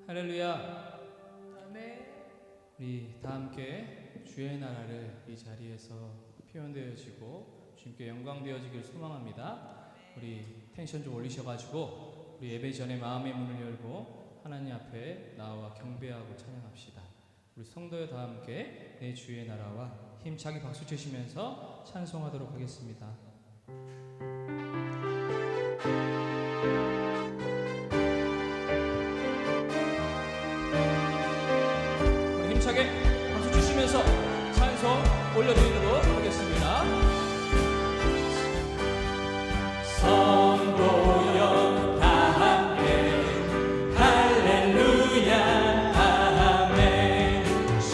할렐루야. 아멘. 우리 다 함께 주의 나라를 이 자리에서 표현되어지고 주님께 영광되어지길 소망합니다. 우리 텐션 좀 올리셔가지고 우리 예배 전에 마음의 문을 열고 하나님 앞에 나와 경배하고 찬양합시다. 우리 성도여 다 함께 내 주의 나라와 힘차게 박수 치시면서 찬송하도록 하겠습니다. 우리 힘차게 박수 치시면서 찬송 올려드리도록 하겠습니다. 성도여 다 함께 할렐루야 아멘. 주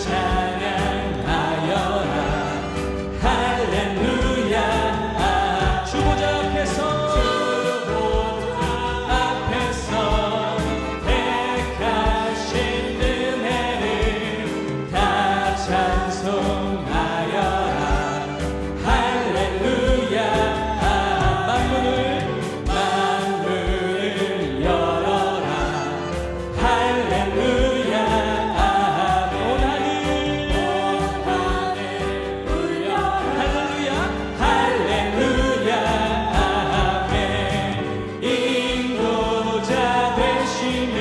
찬양하여라 할렐루야. 주보좌 앞에서 택하신 은혜를 다 찬송하여라 할렐루야. 만문을 열어라 할렐루야. 온 하늘 울려라 할렐루야 할렐루야 아멘. 인도자 되시며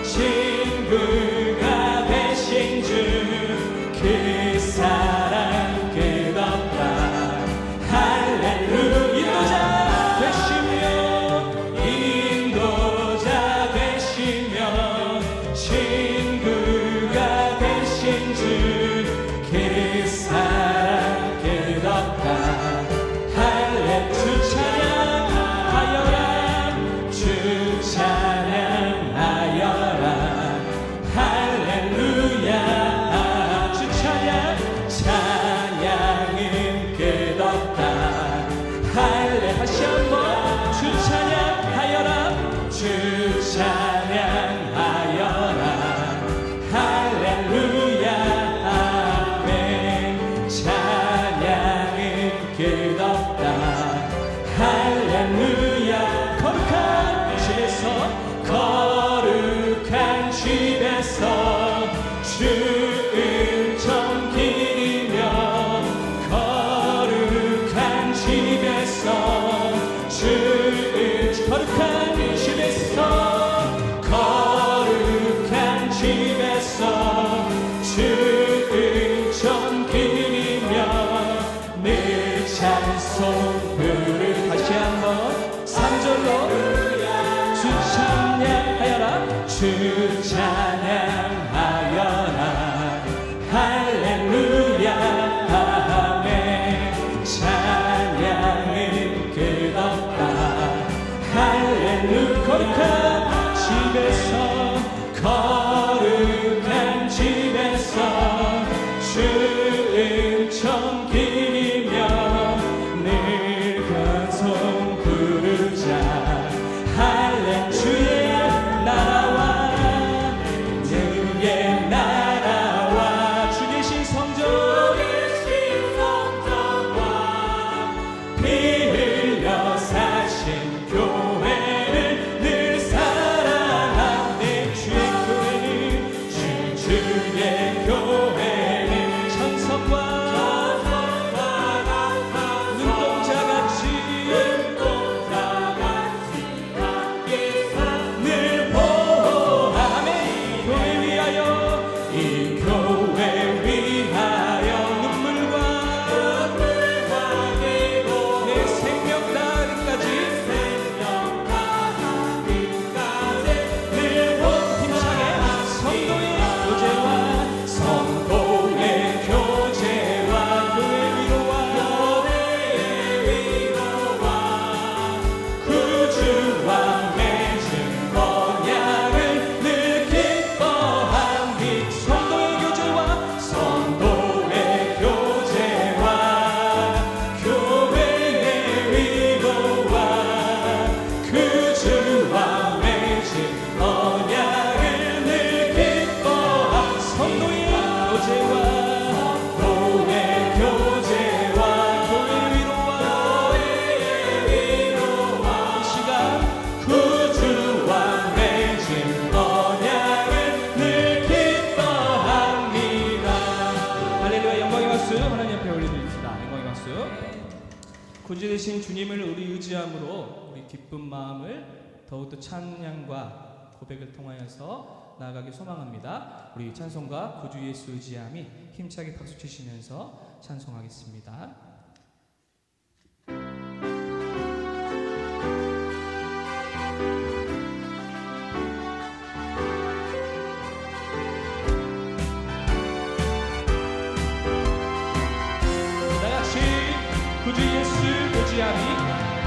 친구가 되신 주 그 사랑 끝없다 할렐루야. 인도자 되시며 친구가 되신 주 그 사랑 끝없다 할렐루야. 주 찬양하여라 주 찬양하여라 할렐루야. 주 찬양은 끝없다 할렐. 다시 한번 주 찬양하여라 주 찬양하여라 할렐루야 아멘. 찬양은 끝없다 할렐루야. 거룩한 집에서 주 은총 기리며 거룩한 집에서 주 거룩한 집에서 주 은총 기리며 늘 찬송 부르. 다시 한번 3절로 주 찬양하여라 주 찬양하여라 할렐루야 아멘. 찬양은 끝없다 할렐루야. 거룩한 집에서 주 은총 기리며 늘 찬송 부르자 할렐루야. 주의 나라와 주 계신 성전과 피 흘려 사신 교회를 늘 사랑하네. 주의 교회를 붙드신 주님을 우리 의지함으로 우리 기쁜 마음을 더욱더 찬양과 고백을 통하여서 나아가기 소망합니다. 우리 찬송가 구주 예수 의지함이 힘차게 박수 치시면서 찬송하겠습니다. 구주 예수 의지함이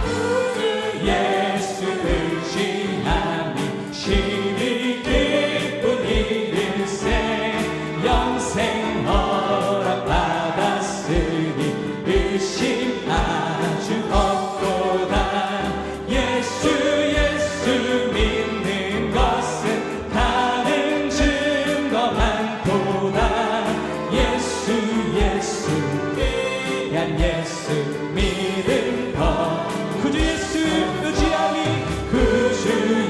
구주 예수 의지함이 심히 기쁜 일일세 영생 허락받았으니 의심 아주 없도다 예수 믿는 것은 다른 증거 많도다 예수 귀한 예수 믿음 더 구주 예수 의지함이 구주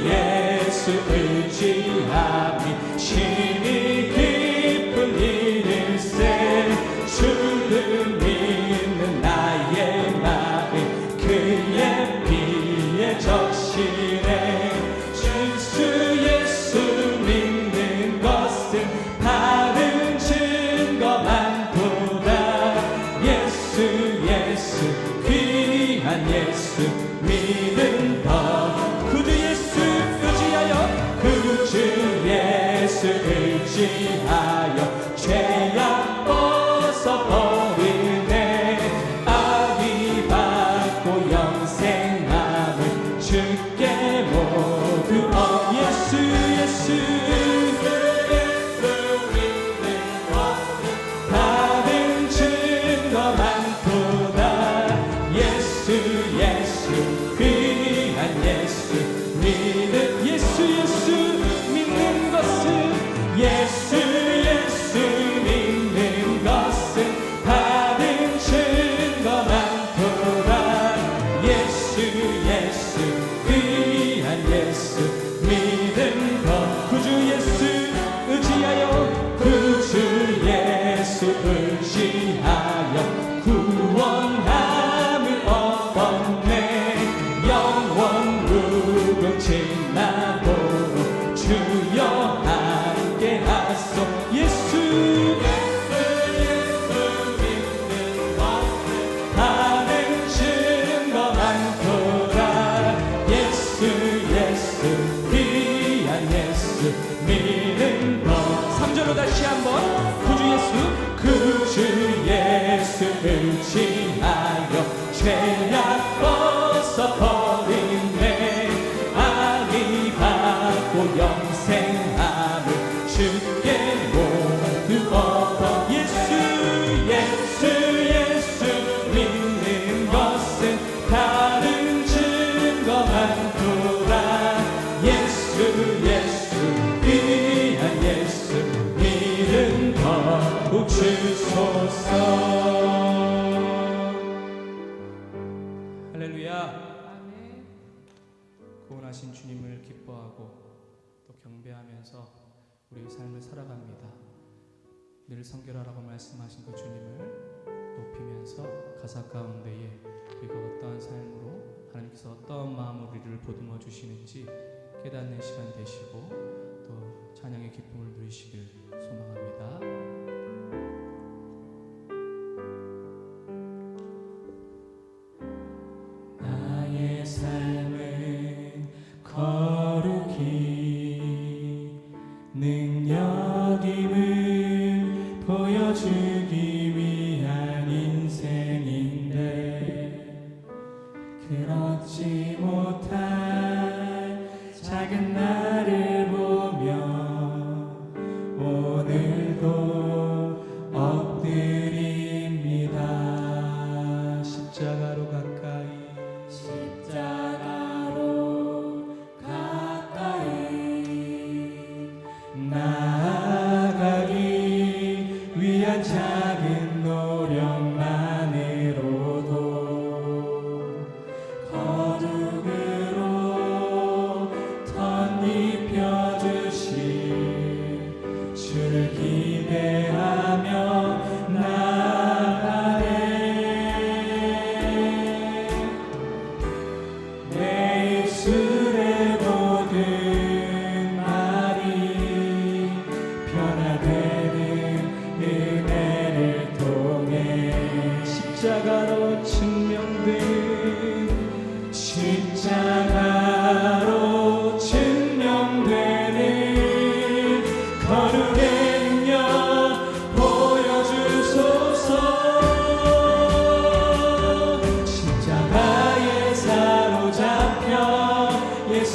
예수 의지함이 심히 기쁜 일일세 주를 믿는 나의 마음 그의 피에 적시네 주 예수 믿는 것은 다른 증거 많도다 예수 귀한 예수 믿음 더 구주 예수 의지하여 구주 예수 의지하여 죄악 벗어버리네 아위 받고 영생 남은 주께 모두 예수 믿는 것은 다른 증거 많도다 예수 귀한 예수 믿는 예수 믿는 것은 예수 믿는 것은 다른 증거 많도다 예수 귀한 예수 믿음 더 구주 예수 의지하여 구주 예수 의지하여 구원함을 얻었네 영원 무궁치 나도록 주여 함께 하소 예수 믿는 것은 다른 증거 많도다 예수 귀한 예수 믿음 더 3절로 다시 한번 구주 예수 의지하여 죄악 벗어버리네 아리 받고 영생함을 주께 모두 얻어 예수 믿는 것은 다른 증거 많도다 예수 귀한 예수 믿음 더욱 주소서 할렐루야 아멘. 구원하신 주님을 기뻐하고 또 경배하면서 우리의 삶을 살아갑니다. 늘 성결하라고 말씀하신 그 주님을 높이면서 가사 가운데에 우리가 어떠한 삶으로 하나님께서 어떠한 마음으로 우리를 보듬어 주시는지 깨닫는 시간 되시고 또 찬양의 기쁨을 누리시길 소망합니다. 나의 삶은 거룩히 능력임을 보여주기 위한 인생인데 그렇지 못한 작은 나를 보며 오늘도 엎드립니다. 십자가로 가까이 나아가기 위한 작은 노력만으로도 거룩으로 덧입혀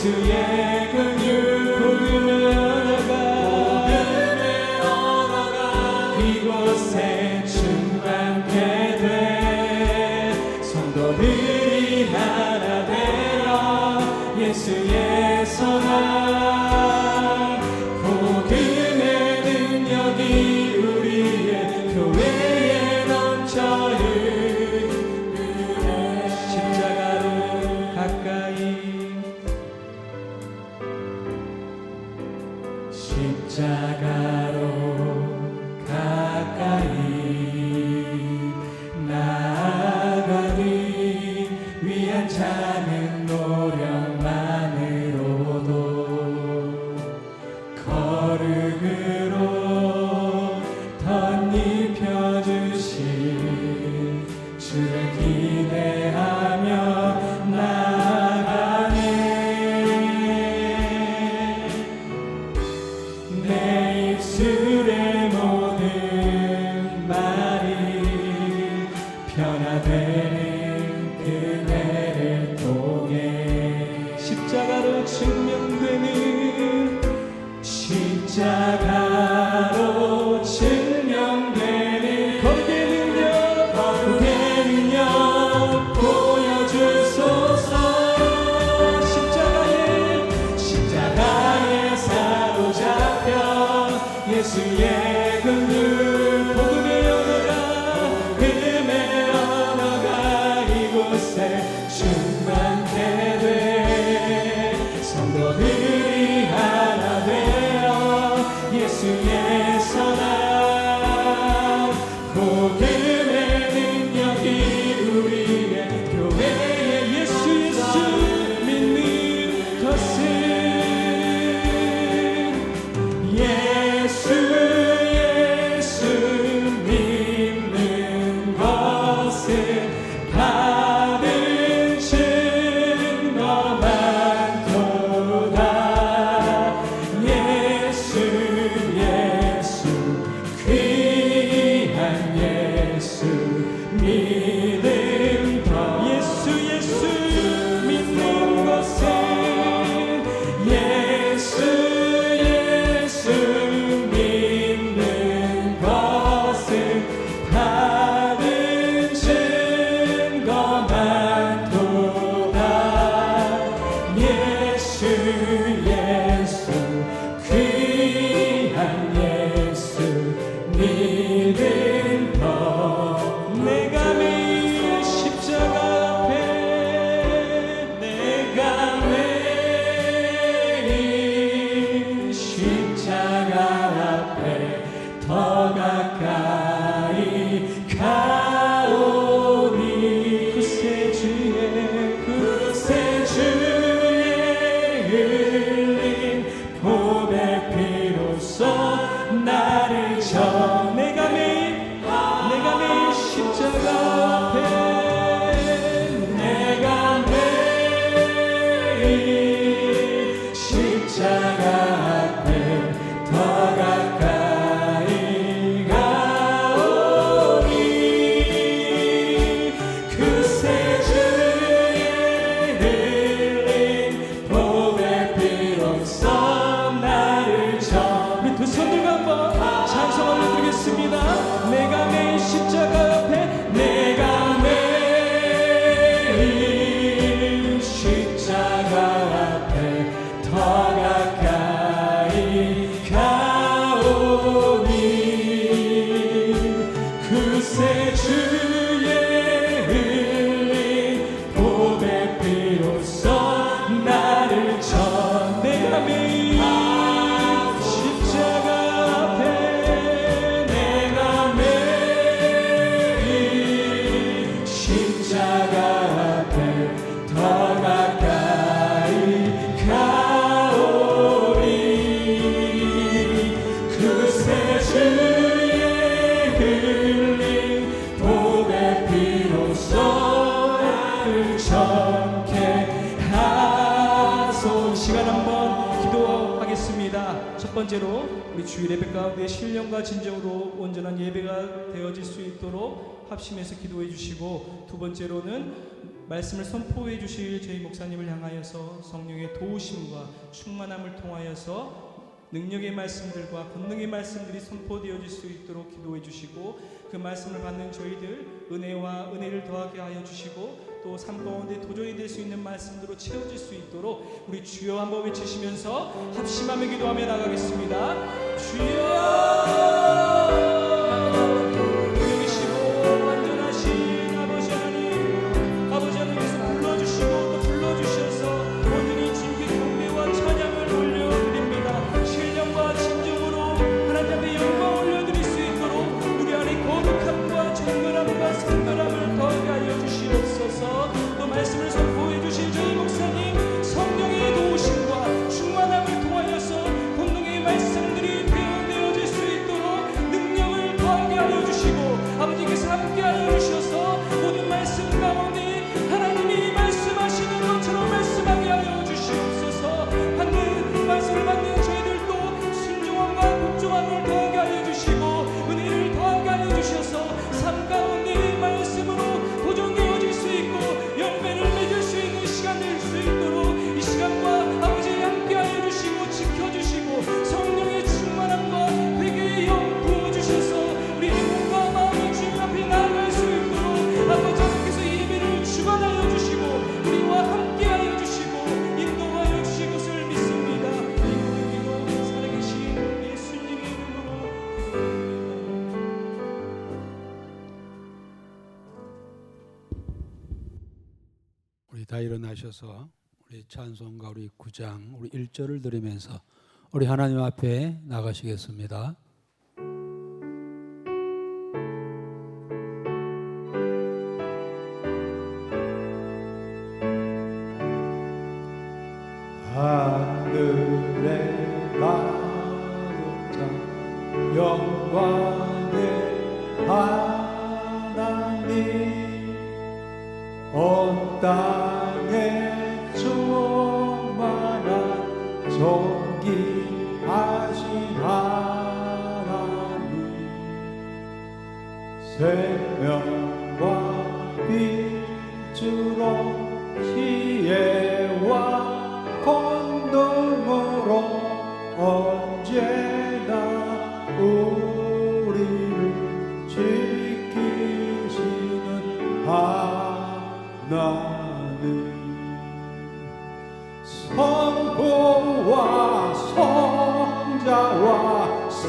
예수의 긍휼 복음의 언어가 이곳에 충만케 돼 성도들이 하나 되어 예수의 선한 복음의 능력이 우리의 교회에 넘쳐 흐르네 십자가로 가까이 십자가로 가까이 나아가기 위한 작은 노력만으로도 거룩으로 덧입혀주신 주를 기대하며 나아가네 내 입술의 모든 말이 변화되는 그대를 통해 십자가로 증명되는 거룩의 능력 보여주소서 십자가에 사로잡혀 예수의 긍휼 복음의 언어가 이곳에 충만케 돼 성도들이 하나 되어 예수의 선한 복음의 능력이 우리의 교회에 예수 믿는 것은 예수 믿는 것은 받은 증거만 도다 예수 귀한 예수 믿음 더 예수 믿는 것은 예수 믿는 것은 받은 증거만 도다 예수 귀한 예수 믿음 더 내가 매일 십자가 앞에 내가 매일 십자가 앞에 더 가까이 가오니 그새 주의 흘린 보배 피로써 나를 쳐 내가 매일 십자가 앞에 내가 매일 십자가 앞에 더 가까이 가오니 그새 주의 흘린 보배 피로써 나를 쳐 우리 두 손 들고 한번 찬송 올려드리겠습니다. 내가 매일 십자가 앞에 내가 매일 십자가 앞에 더 가까이 가오니 그새 주의 흘린 보배 피로써 나를 쳐 내가 매일 십자가 앞에 내가 매일 십자가 앞에 더 가까이 가오니 그새 주의 흘린 보배 피로써 나를 정케 하소 시간 한번 기도하겠습니다. 첫 번째로 우리 주일 예배 가운데 신령과 진정으로 온전한 예배가 되어질 수 있도록 합심해서 기도해 주시고 두 번째로는 말씀을 선포해 주실 저희 목사님을 향하여서 성령의 도우심과 충만함을 통하여서 능력의 말씀들과 권능의 말씀들이 선포되어질 수 있도록 기도해 주시고, 그 말씀을 받는 저희들 은혜와 은혜를 더하게 하여 주시고, 또 삶 가운데 도전이 될 수 있는 말씀으로 채워질 수 있도록 우리 주여 한번 외치시면서 합심하며 기도하며 나가겠습니다. 주여! 말씀을 선포해 주신 저희 목사님 성령의 도우심과 충만함을 통하여서 본능의 말씀들이 표현되어질 수 있도록 능력을 더하게 하여 주시고, 아버지께서 함께 하여 주셔서 모든 말씀 가운데 하나님이 말씀하시는 것처럼 말씀하게 하여 주시옵소서. 받는 말씀을 받는 저희들도 순종함과 복종함을 더하게 하여 주시고, 은혜를 더하게 하여 주셔서 삶 가운데 말씀으로 도전되어질 수 있고 열매를 맺을 수 있는 시간 될 수 있도록 이 시간과 아버지 함께하여 주시고 지켜주시고, 성령의 충만함과 회개의 영 부어주셔서 우리의 몸과 마음이 주님 앞에 나아갈 수 있도록 아버지 하나님께서 예배를 주관하여 주시고 우리와 함께하여 주시고 인도하여 주실 것을 믿습니다. 이 모든 기도 살아계신 예수님의 이름으로 기도합니다. 우리 다 일어나셔서 우리 찬송가 우리 9장 우리 1절을 들으면서 우리 하나님 앞에 나가시겠습니다. 하늘에 가득 찬 영광의 하나님, 온 땅에 충만한 존귀하신 하나님, 생명과 빛으로 지혜와 권능으로 언제나 우리를 지키시는 하나님, 성부와 성자와 성령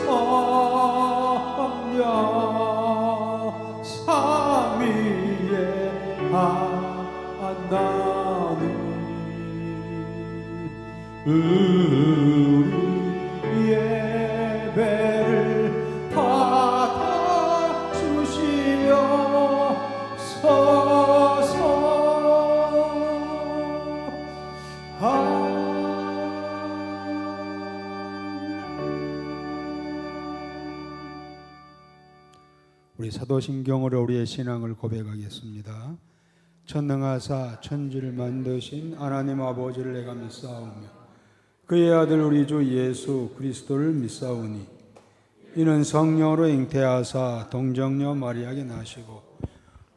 삼위의 하나님, 우리 예배를 받아주시옵소서. 우리 사도신경으로 우리의 신앙을 고백하겠습니다. 천능하사 천지를 만드신 하나님 아버지를 내가 믿사오며 그의 아들 우리 주 예수 그리스도를 믿사오니 이는 성령으로 잉태하사 동정녀 마리아에게 나시고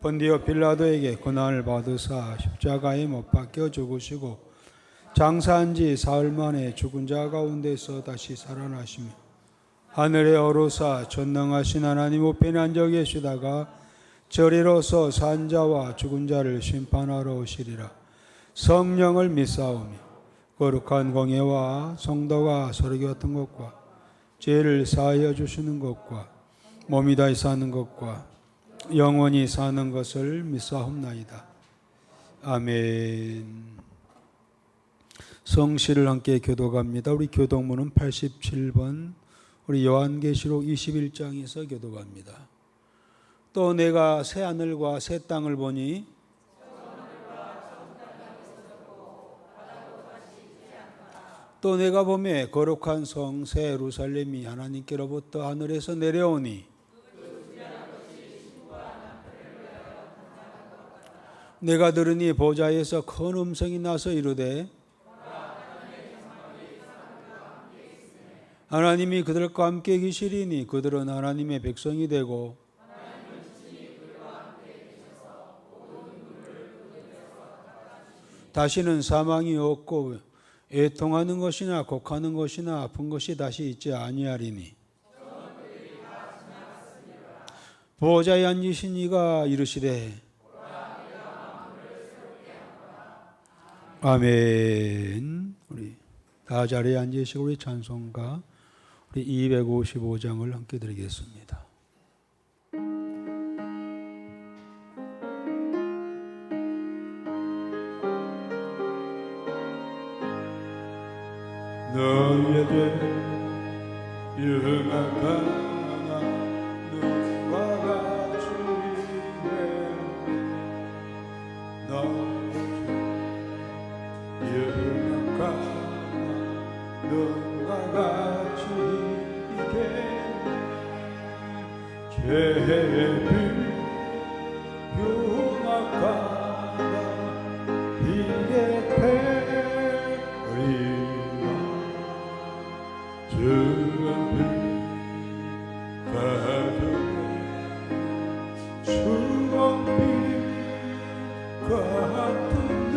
본디오 빌라도에게 고난을 받으사 십자가에 못 박혀 죽으시고 장사한 지 사흘 만에 죽은 자 가운데서 다시 살아나시며 하늘에 오르사 전능하신 하나님 우편에 앉아 계시다가 저리로서 산 자와 죽은 자를 심판하러 오시리라. 성령을 믿사오며 거룩한 공예와 성도가 서로 같은 것과 죄를 사하여 주시는 것과 몸이 다시 사는 것과 영원히 사는 것을 믿사옵나이다. 아멘. 성시를 함께 교독합니다. 우리 교독문은 87번 우리 요한계시록 21장에서 교독합니다. 또 내가 새 하늘과 새 땅을 보니 또 내가 보매 거룩한 성 새 예루살렘이 하나님께로부터 하늘에서 내려오니 내가 들으니 보좌에서 큰 음성이 나서 이르되 하나님이 그들과 함께 계시리니 그들은 하나님의 백성이 되고 다시는 사망이 없고 애통하는 것이나 곡하는 것이나 아픈 것이 다시 있지 아니하리니 보호자에 앉으신 이가 이르시되 아멘. 우리 다 자리에 앉으시고 우리 찬송가 우리 255장을 함께 드리겠습니다. 너의 죄 영악하나 너와 같이 나의 영악하나 너와 같이 죄비 흉악하다 이게 되리라 주비 가득 추억비 같은 내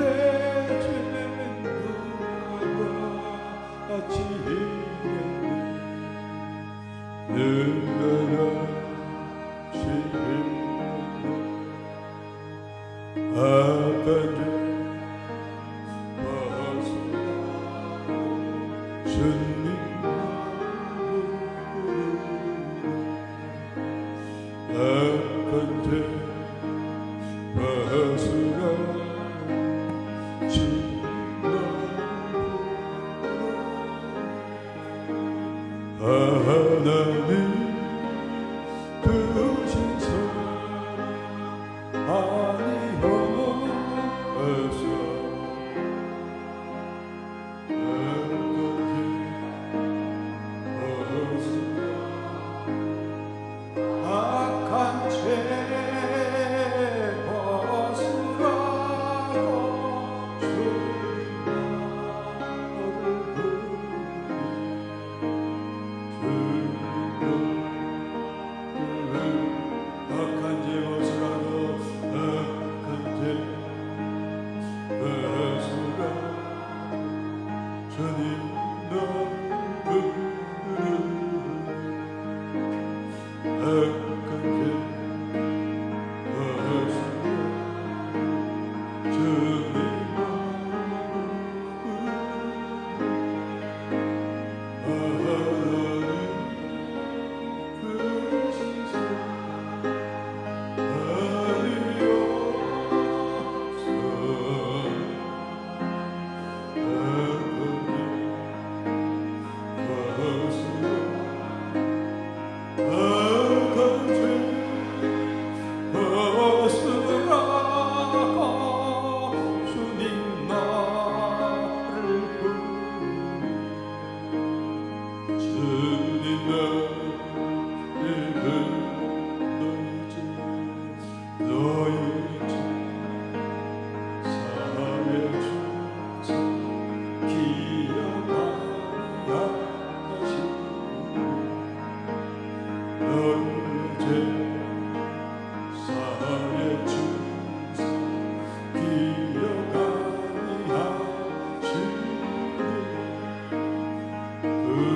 죄는 누가 같이 늘어나 아까지 벗어나 주님 아까지 벗어나 주님 하나님 주신 사랑 아니었어 악한 죄 벗으라고 주님 너를 악한 죄 벗으라고 악한 죄 벗으라 주님 너를 악한 죄 벗으라 주님 하나님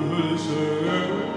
그신 사랑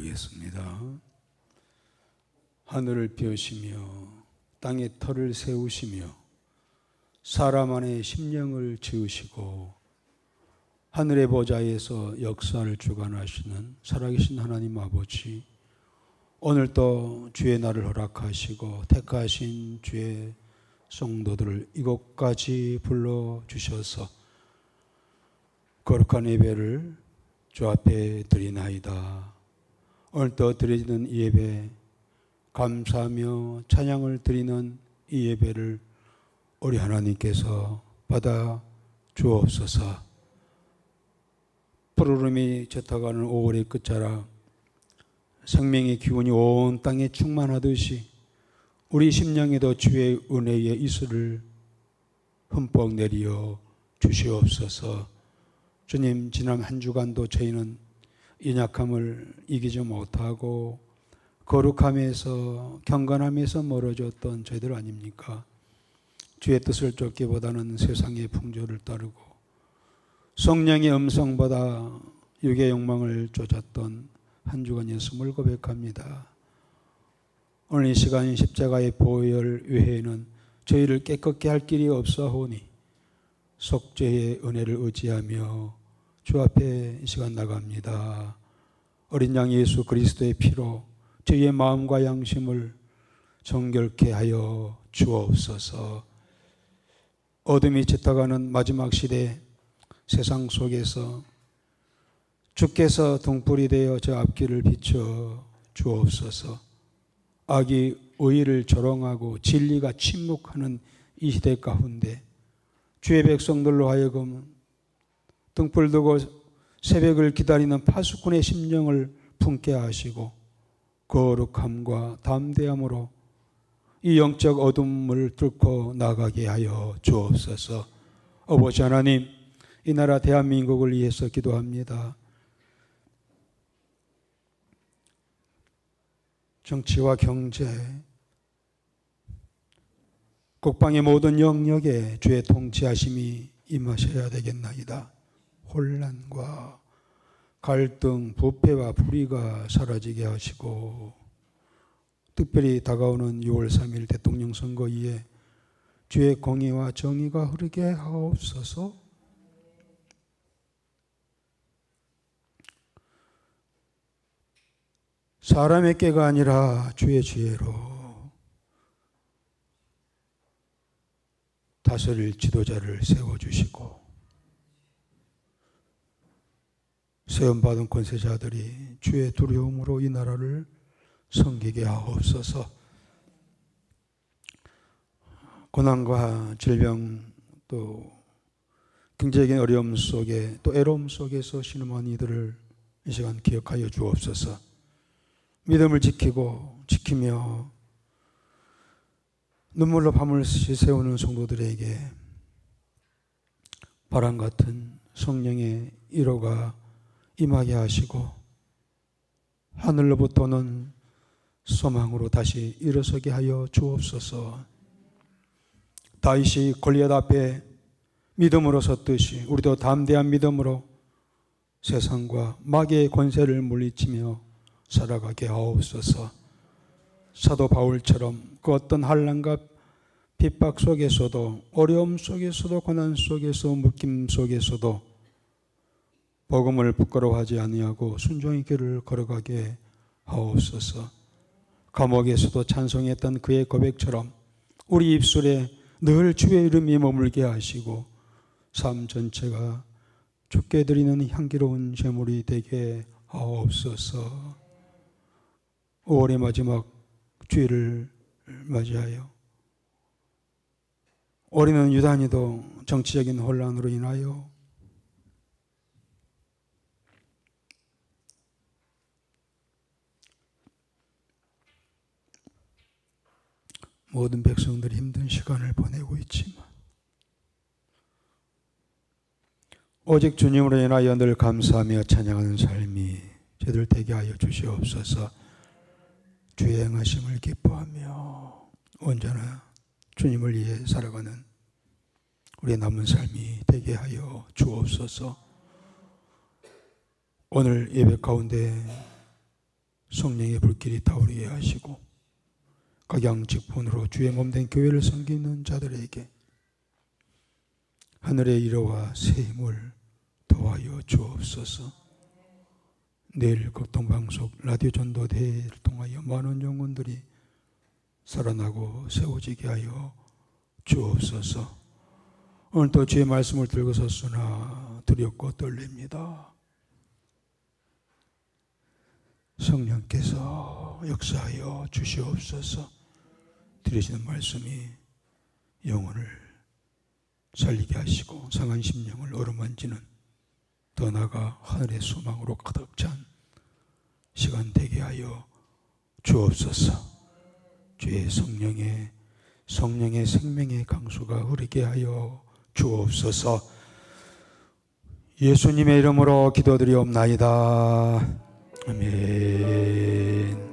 기도하겠습니다. 하늘을 펴시며 땅에 터를 세우시며 사람 안에 심령을 지으시고 하늘의 보좌에서 역사를 주관하시는 살아계신 하나님 아버지, 오늘도 주의 날을 허락하시고 택하신 주의 성도들을 이곳까지 불러주셔서 거룩한 예배를 주 앞에 드리나이다. 오늘 또 드려지는 이 예배, 감사하며 찬양을 드리는 이 예배를 우리 하나님께서 받아 주옵소서. 푸르름이 젖어가는 5월의 끝자락, 생명의 기운이 온 땅에 충만하듯이 우리 심령에도 주의 은혜의 이슬을 흠뻑 내리어 주시옵소서. 주님, 지난 한 주간도 저희는 연약함을 이기지 못하고 거룩함에서 경건함에서 멀어졌던 저희들 아닙니까? 주의 뜻을 쫓기보다는 세상의 풍조를 따르고 성령의 음성보다 육의 욕망을 쫓았던 한 주간이었음을 고백합니다. 오늘 이 시간 십자가의 보혈 외에는 저희를 깨끗게 할 길이 없사오니 속죄의 은혜를 의지하며 주 앞에 이 시간 나갑니다. 어린 양 예수 그리스도의 피로 저희의 마음과 양심을 정결케 하여 주옵소서. 어둠이 짙어가는 마지막 시대 세상 속에서 주께서 등불이 되어 저 앞길을 비춰 주옵소서. 악이 의를 조롱하고 진리가 침묵하는 이 시대 가운데 주의 백성들로 하여금 등불 두고 새벽을 기다리는 파수꾼의 심령을 품게 하시고 거룩함과 담대함으로 이 영적 어둠을 뚫고 나가게 하여 주옵소서. 아버지 하나님, 이 나라 대한민국을 위해서 기도합니다. 정치와 경제, 국방의 모든 영역에 주의 통치하심이 임하셔야 되겠나이다. 혼란과 갈등, 부패와 불의가 사라지게 하시고 특별히 다가오는 6월 3일 대통령 선거에 주의 공의와 정의가 흐르게 하옵소서. 사람의 꾀가 아니라 주의 지혜로 다스릴 지도자를 세워주시고 세움받은 권세자들이 주의 두려움으로 이 나라를 섬기게 하옵소서. 고난과 질병 또 경제적인 어려움 속에 또 애로움 속에서 신음한 이들을 이 시간 기억하여 주옵소서. 믿음을 지키며 눈물로 밤을 세우는 성도들에게 바람 같은 성령의 위로가 임하게 하시고 하늘로부터는 소망으로 다시 일어서게 하여 주옵소서. 다윗이 골리앗 앞에 믿음으로 섰듯이 우리도 담대한 믿음으로 세상과 마귀의 권세를 물리치며 살아가게 하옵소서. 사도 바울처럼 그 어떤 환난과 핍박 속에서도 어려움 속에서도 고난 속에서 묶임 속에서도 복음을 부끄러워하지 아니하고 순종의 길을 걸어가게 하옵소서. 감옥에서도 찬송했던 그의 고백처럼 우리 입술에 늘 주의 이름이 머물게 하시고 삶 전체가 주께 드리는 향기로운 제물이 되게 하옵소서. 5월의 마지막 주일을 맞이하여 우리는 유단히도 정치적인 혼란으로 인하여 모든 백성들이 힘든 시간을 보내고 있지만 오직 주님으로 인하여 늘 감사하며 찬양하는 삶이 저들 되게 하여 주시옵소서. 주의 행하심을 기뻐하며 언제나 주님을 위해 살아가는 우리의 남은 삶이 되게 하여 주옵소서. 오늘 예배 가운데 성령의 불길이 타오르게 하시고 각양직분으로 주의 몸된 교회를 섬기는 자들에게 하늘의 위로와 새 힘을 더하여 주옵소서. 내일 극동방송 라디오 전도대회를 통하여 많은 영혼들이 살아나고 세워지게 하여 주옵소서. 오늘 또 주의 말씀을 들고 섰으나 두렵고 떨립니다. 성령께서 역사하여 주시옵소서. 들으시는 말씀이 영혼을 살리게 하시고 상한 심령을 어루만지는 더 나아가 하늘의 소망으로 가득 찬 시간 되게 하여 주옵소서. 주의 성령의 생명의 강수가 흐르게 하여 주옵소서. 예수님의 이름으로 기도드리옵나이다. 아멘.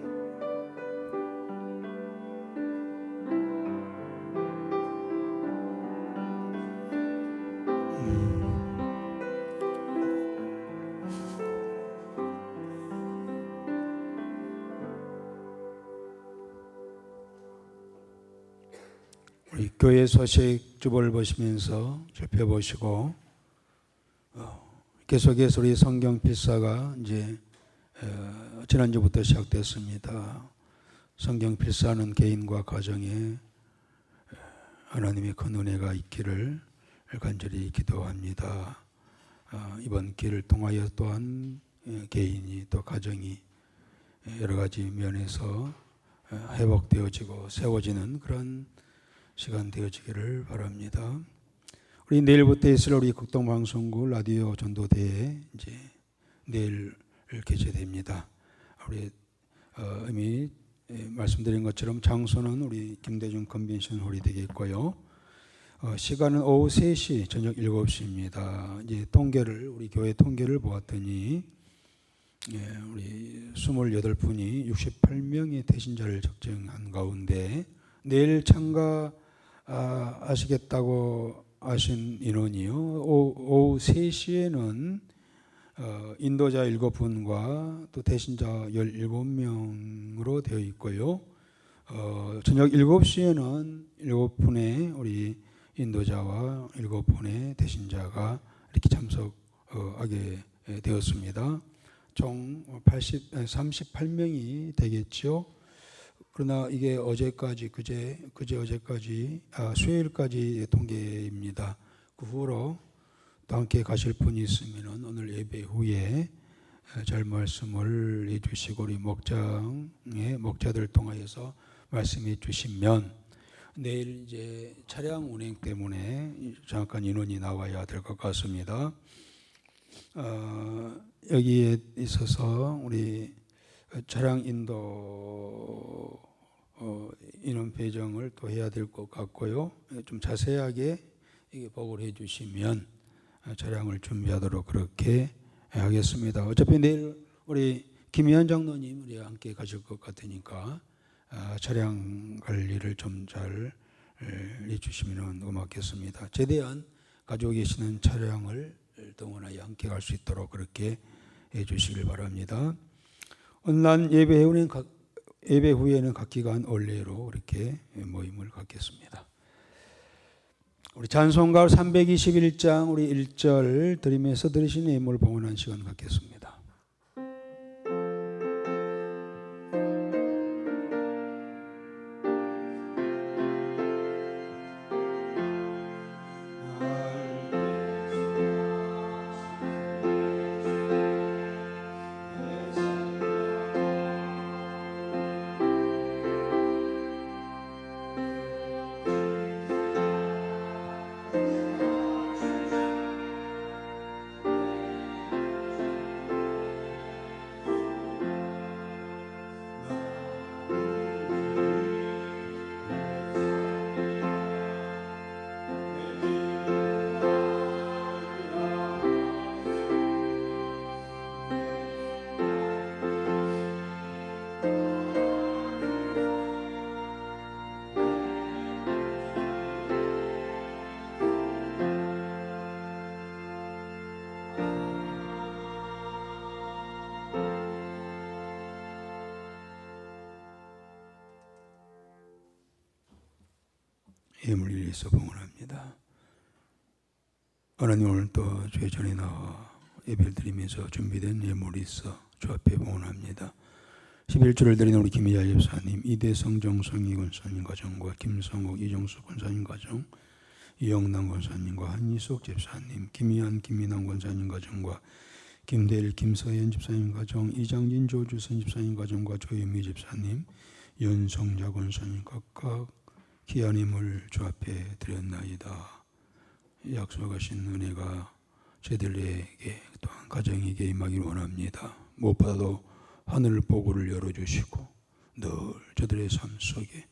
우리 교회 소식 주보를 보시면서 살펴보시고 계속해서 우리 성경 필사가 이제 지난주부터 시작됐습니다. 성경 필사하는 개인과 가정에 하나님의 큰 은혜가 있기를 간절히 기도합니다. 이번 기회를 통하여 또한 개인이 또 가정이 여러 가지 면에서 회복되어지고 세워지는 그런 시간 되어지기를 바랍니다. 우리 내일부터 있을 우리 극동방송국 라디오 전도대회 이제 내일 개최됩니다. 우리 이미 말씀드린 것처럼 장소는 우리 김대중 컨벤션 홀이 되겠고요. 시간은 오후 3시, 저녁 7시입니다. 이제 우리 교회 통계를 보았더니 우리 28분이 68명의 대신자를 적정한 가운데 내일 참가하시겠다고 하신 인원이요. 오후 3시에는 인도자 7분과 또 대신자 17명으로 되어 있고요. 저녁 7시에는 7분의 우리 인도자와 7분의 대신자가 이렇게 참석하게 되었습니다. 총 38명이 되겠죠. 그러나 이게 어제까지 어제까지 수요일까지 통계입니다. 그 후로 또 함께 가실 분이 있으면 오늘 예배 후에 잘 말씀을 해주시고 우리 목자들 통하여서 말씀해 주시면 내일 이제 차량 운행 때문에 잠깐 인원이 나와야 될 것 같습니다. 여기에 있어서 우리 차량 인도 인원 배정을 또 해야 될 것 같고요. 좀 자세하게 이게 보고를 해주시면 차량을 준비하도록 그렇게 하겠습니다. 어차피 내일 우리 김희한 장로님 우리와 함께 가실 것 같으니까 차량 관리를 좀 잘 해주시면 고맙겠습니다. 제대한 가지고 계시는 차량을 동원하여 함께 갈 수 있도록 그렇게 해주시길 바랍니다. 온라인 예배 후에는 각 기간 원래로 이렇게 모임을 갖겠습니다. 우리 찬송가 321장 우리 1절 드리면서 들으신 예물 봉헌하는 시간 갖겠습니다. 예물을 위해서 봉헌합니다. 하나님 오늘 또 주의 전에 나와 예배를 드리면서 준비된 예물이 있어 주 앞에 봉헌합니다. 11주를 드리는 우리 김희자 집사님, 이대성 정성희 권사님 가정과 김성욱 이정수 권사님 가정, 이영남 권사님과 한희숙 집사님, 김희한 김민환 권사님 가정과 김대일 김서연 집사님 가정, 이장진 조주선 집사님 가정과 조윤미 집사님, 윤성자 권사님 각각 귀한 힘을 주 앞에 드렸나이다. 약속하신 은혜가 저들에게 또한 가정에게 임하길 원합니다. 무엇보다도 하늘 보고를 열어주시고 늘 저들의 삶 속에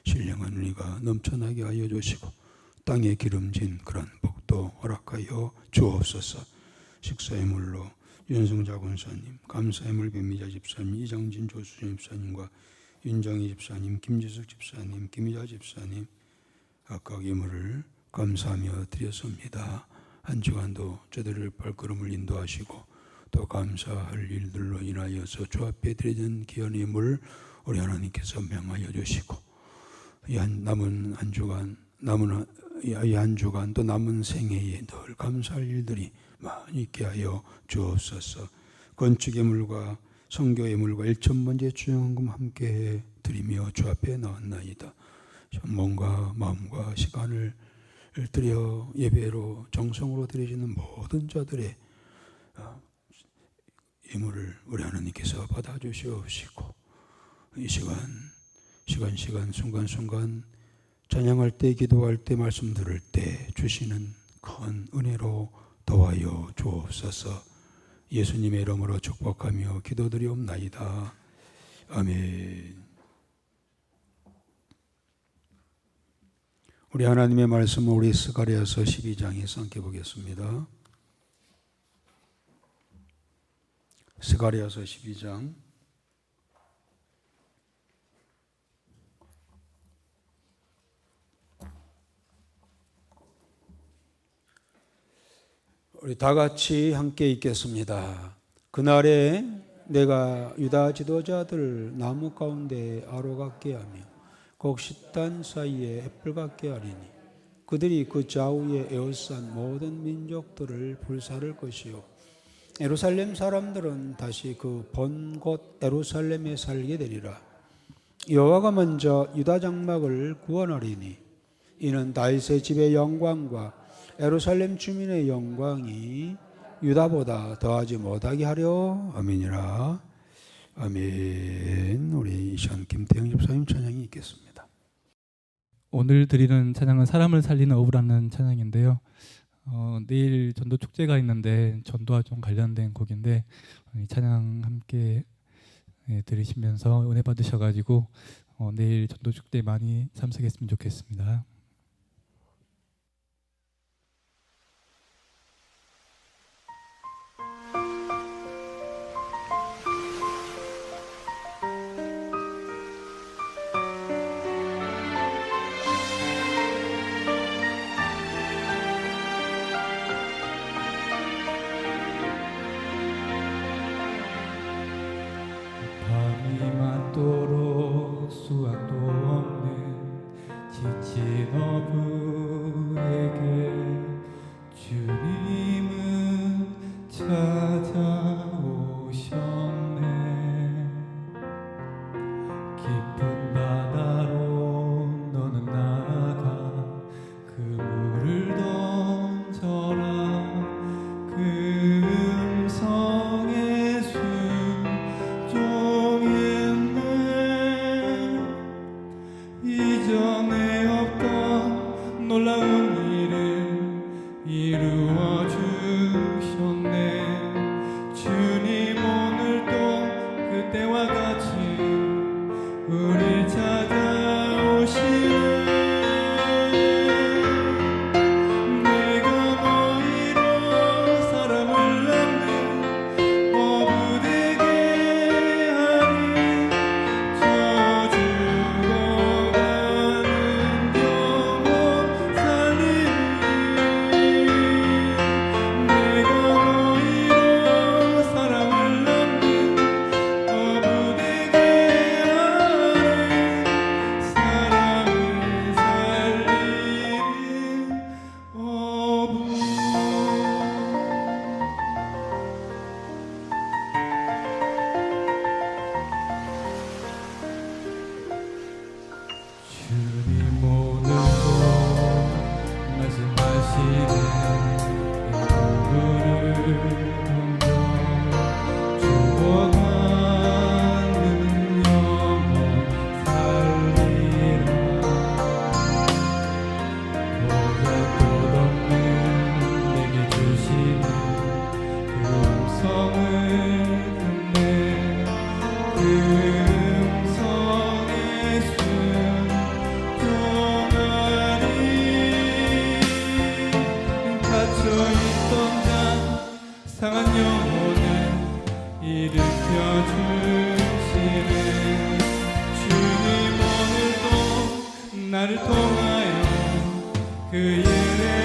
신령한 은혜가 넘쳐나게 하여 주시고 땅에 기름진 그런 복도 허락하여 주옵소서. 식사의 물로 윤성자 권사님, 감사의 물 변미자 집사님, 이장진 조수진 집사님과 윤정희 집사님, 김지숙 집사님, 김희자 집사님 각각 예물을 감사하며 드렸습니다. 한 주간도 저들을 발걸음을 인도하시고 또 감사할 일들로 인하여서 주 앞에 드리는 귀한 예물을 우리 하나님께서 명하여 주시고 이 남은 한 주간 또 남은 생애에 늘 감사할 일들이 많이 있게 하여 주옵소서. 건축의 물과 성교의 물과 1,000번째 주영금 함께 드리며 주 앞에 나왔나이다. 몸과 마음과 시간을 드려 예배로 정성으로 드리시는 모든 자들의 예물을 우리 하나님께서 받아주시옵시고 이 시간 순간순간 찬양할 때, 기도할 때, 말씀 들을 때 주시는 큰 은혜로 도와여 주옵소서. 예수님의 이름으로 축복하며 기도드리옵나이다. 아멘. 우리 하나님의 말씀을 우리 스가랴서 12장에서 함께 보겠습니다. 스가랴서 12장 우리 다 같이 함께 읽겠습니다. 그날에 내가 유다 지도자들 나무 가운데 아로 같게 하며 곡 식단 사이에 횃불 같게 하리니 그들이 그 좌우에 에워싼 모든 민족들을 불사를 것이요 예루살렘 사람들은 다시 그 본 곳 예루살렘에 살게 되리라. 여호와가 먼저 유다 장막을 구원하리니 이는 다윗의 집의 영광과 예루살렘 주민의 영광이 유다보다 더하지 못하게 하려 아멘이라. 아멘. 우리 이 시간 김태형 집사님 찬양이 있겠습니다. 오늘 드리는 찬양은 사람을 살리는 어부라는 찬양인데요. 내일 전도 축제가 있는데 전도와 좀 관련된 곡인데 이 찬양 함께 들으시면서 은혜 받으셔가지고 내일 전도 축제 많이 참석했으면 좋겠습니다. 밤이 맞도록 수확도 없는 지친 어부에게 주님은 찾아오셨네. 깊은 바다로 너는 나아가 그 물을 던져라. 그 음성에 순종했네. 일으켜 주시는 주님, 오늘도 나를 통하여 그 일에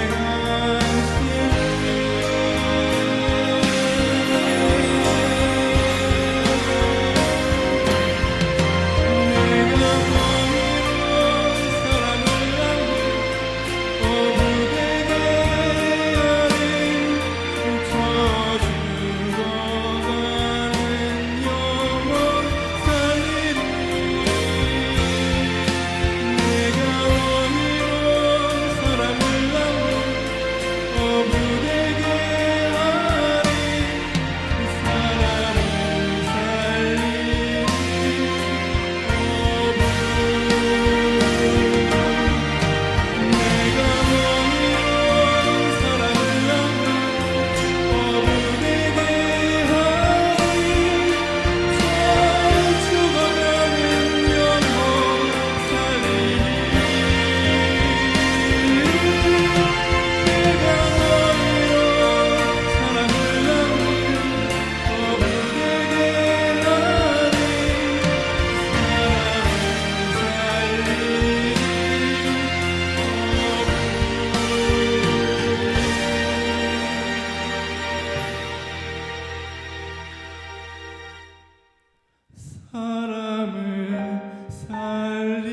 사람을 살리는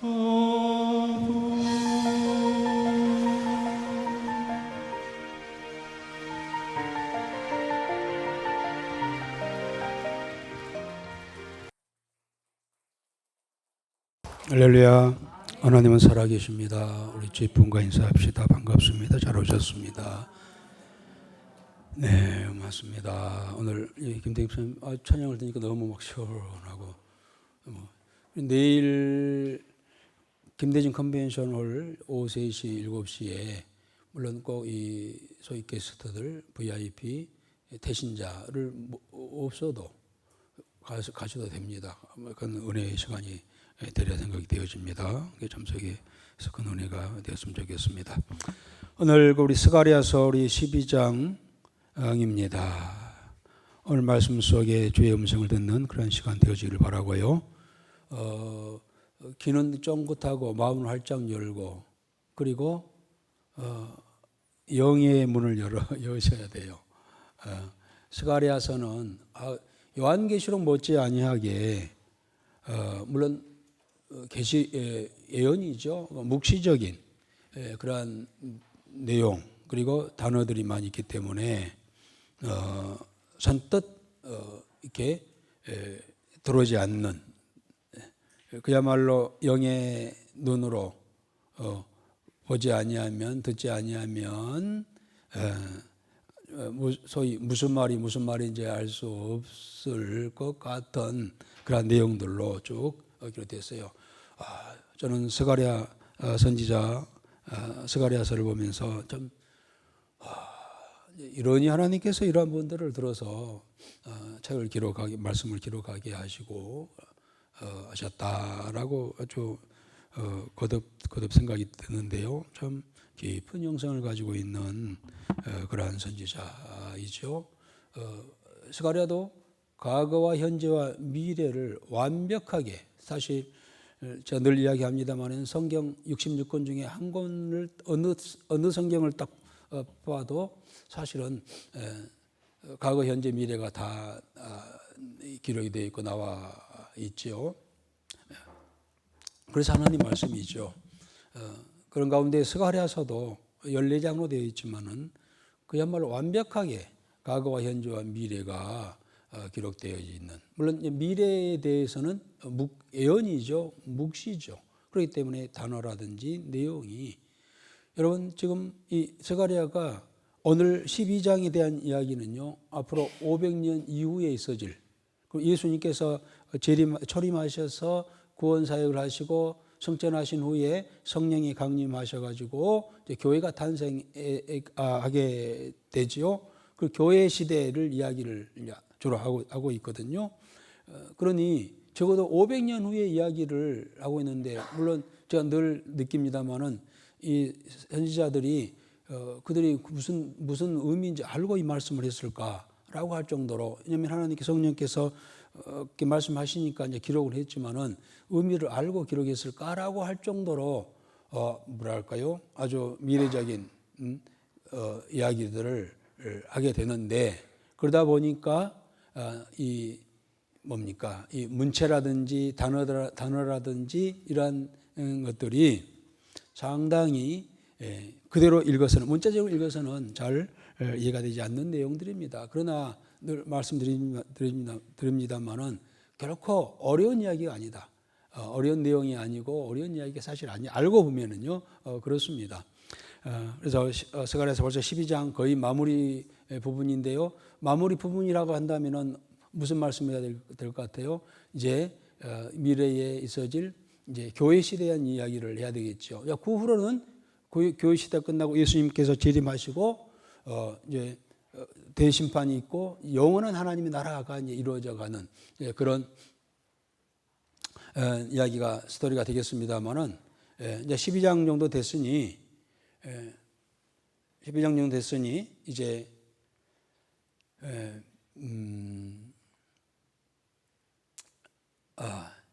어부. 할렐루야. 하나님은 살아계십니다. 우리 주입분과 인사합시다. 반갑습니다. 잘 오셨습니다. 네, 맞습니다. 오늘 김대기 목사님 찬양을 들으니까 너무 막 시원하고, 내일 김대중 컨벤션홀 오후 3시, 7시에 물론 꼭 이 소위 게스트들, VIP, 대신자를 없어도 가셔도 됩니다. 그건 은혜의 시간이 되려 생각이 되어집니다. 참석해서 큰 은혜가 되었으면 좋겠습니다. 오늘 우리 스가랴서 우리 12장입니다. 오늘 말씀 속에 주의 음성을 듣는 그런 시간 되어지기를 바라고요. 귀는 쫑긋하고 마음을 활짝 열고, 그리고 영의 문을 여셔야 돼요. 스가랴서는 요한계시록 못지 아니하게 물론 예언이죠. 묵시적인 그러한 내용, 그리고 단어들이 많이 있기 때문에 선뜻 이렇게 들어오지 않는, 그야말로 영의 눈으로 보지 아니하면, 듣지 아니하면 소위 무슨 말인지 알 수 없을 것 같은 그런 내용들로 쭉 기록됐어요. 저는 스가랴 선지자 스가랴서를 보면서 좀 이러니 하나님께서 이러한 분들을 들어서 책을 기록하게, 말씀을 기록하게 하시고 하셨다라고 아주 거듭 생각이 드는데요. 참 깊은 영성을 가지고 있는 그러한 선지자이죠. 스가랴도 과거와 현재와 미래를 완벽하게, 사실 제가 늘 이야기합니다만 성경 66권 중에 한 권을 어느 성경을 딱 봐도 사실은 과거, 현재, 미래가 다 기록이 되어 있고 나와 있죠. 그래서 하나님 말씀이죠. 그런 가운데 스가랴서도 14장으로 되어 있지만은 그야말로 완벽하게 과거와 현재와 미래가 기록되어 있는, 물론 미래에 대해서는 예언이죠, 묵시죠. 그렇기 때문에 단어라든지 내용이, 여러분 지금 이 스가랴가 오늘 12장에 대한 이야기는요, 앞으로 500년 이후에 있어질, 예수님께서 초림하셔서 구원 사역을 하시고 성천하신 후에 성령이 강림하셔가지고 이제 교회가 탄생하게 되지요. 그 교회 시대를 이야기를 주로 하고 있거든요. 그러니 적어도 500년 후의 이야기를 하고 있는데, 물론 제가 늘 느낍니다만은 이 선지자들이 그들이 무슨 의미인지 알고 이 말씀을 했을까라고 할 정도로, 왜냐하면 하나님께 성령께서 이렇게 말씀하시니까 이제 기록을 했지만은 의미를 알고 기록했을까라고 할 정도로 뭐랄까요, 아주 미래적인 이야기들을 하게 되는데, 그러다 보니까 이 뭡니까, 이 문체라든지 단어라든지 이러한 것들이 상당히 그대로 읽어서는, 문자적으로 읽어서는 잘 이해가 되지 않는 내용들입니다. 그러나 늘 말씀드립니다만은 결코 어려운 이야기가 아니다. 어려운 내용이 아니고 어려운 이야기가 사실 아니, 알고 보면은요 그렇습니다. 그래서 스가랴서 벌써 12장 거의 마무리 부분인데요. 마무리 부분이라고 한다면은 무슨 말씀해야 될 것 같아요? 이제 미래에 있어질 이제 교회 시대에 대한 이야기를 해야 되겠죠. 그 후로는 교회 시대 끝나고 예수님께서 재림하시고 이제 대심판이 있고 영원한 하나님의 나라가 이제 이루어져가는 그런 이야기가 스토리가 되겠습니다만은, 이제 12장 정도 됐으니 12장 정도 됐으니 이제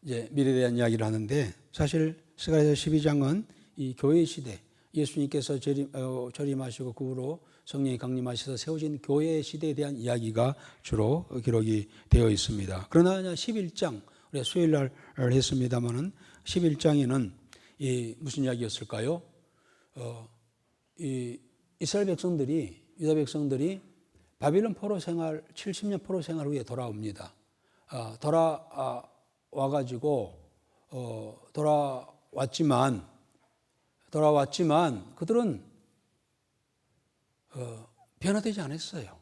이제 미래에 대한 이야기를 하는데, 사실 스가랴서 12장은 이 교회 시대, 예수님께서 재림하시고 그 후로 성령이 강림하셔서 세워진 교회 시대에 대한 이야기가 주로 기록이 되어 있습니다. 그러나 11장, 우리가 수요일 날 했습니다마는 11장에는 무슨 이야기였을까요? 이 이스라엘 백성들이, 유다 백성들이 바빌론 포로 생활, 70년 포로 생활 후에 돌아옵니다. 돌아와가지고 돌아왔지만 그들은 변화되지 않았어요.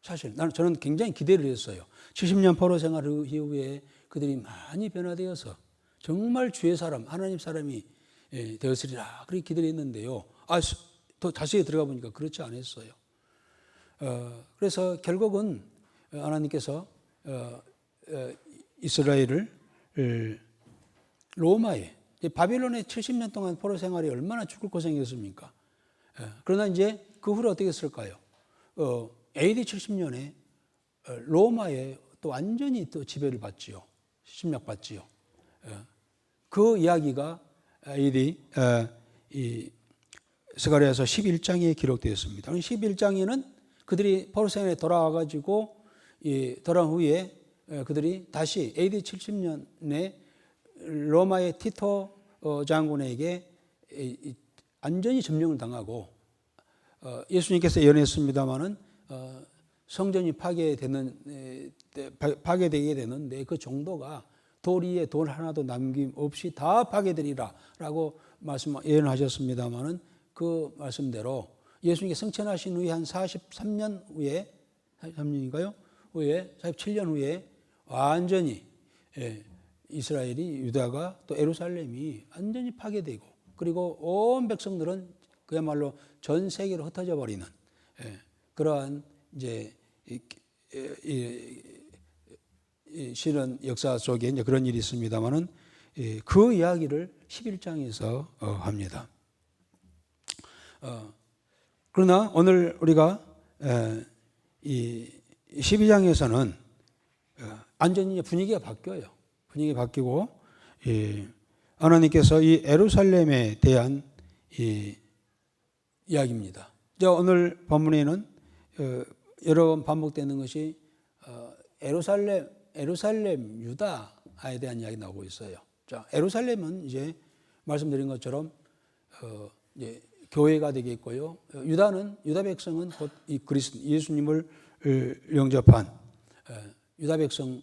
사실 저는 굉장히 기대를 했어요. 70년 포로 생활 이후에 그들이 많이 변화되어서 정말 주의 사람, 하나님 사람이 되었으리라 그렇게 기대를 했는데요. 더 자세히 들어가 보니까 그렇지 않았어요. 그래서 결국은 하나님께서 이스라엘을 로마에, 바빌론에 70년 동안 포로 생활이 얼마나 죽을 고생이었습니까? 그러나 이제 그 후로 어떻게 했을까요? AD 70년에 로마에 또 완전히 또 지배를 받지요. 침략받지요. 그 이야기가 AD 스가랴서 11장에 기록되었습니다. 11장에는 그들이 포로 생활에 돌아와가지고 돌아온 후에 그들이 다시 AD 70년에 로마의 티토 장군에게 완전히 점령을 당하고, 예수님께서 예언했습니다마는 성전이 파괴되게 되는데 그 정도가 돌 위에 돌 하나도 남김없이 다 파괴되리라라고 예언하셨습니다마는, 그 말씀대로 예수님께 승천하신 후에 한 43년 후에, 43년인가요? 후에 47년 후에 완전히 이스라엘이, 유다가 또 예루살렘이 완전히 파괴되고, 그리고 온 백성들은 그야말로 전 세계로 흩어져 버리는 그러한 이제 실은 역사 속에 이제 그런 일이 있습니다만은, 그 이야기를 11장에서 합니다. 그러나 오늘 우리가 이 12장에서는 완전히 분위기가 바뀌어요. 분위기가 바뀌고, 하나님께서 이 예루살렘에 대한 이야기입니다. 오늘 본문에는 여러 번 반복되는 것이 예루살렘 유다에 대한 이야기 나오고 있어요. 자, 예루살렘은 이제 말씀드린 것처럼 이제 교회가 되겠고요. 유다 백성은 곧 이 예수님을 영접한 유다 백성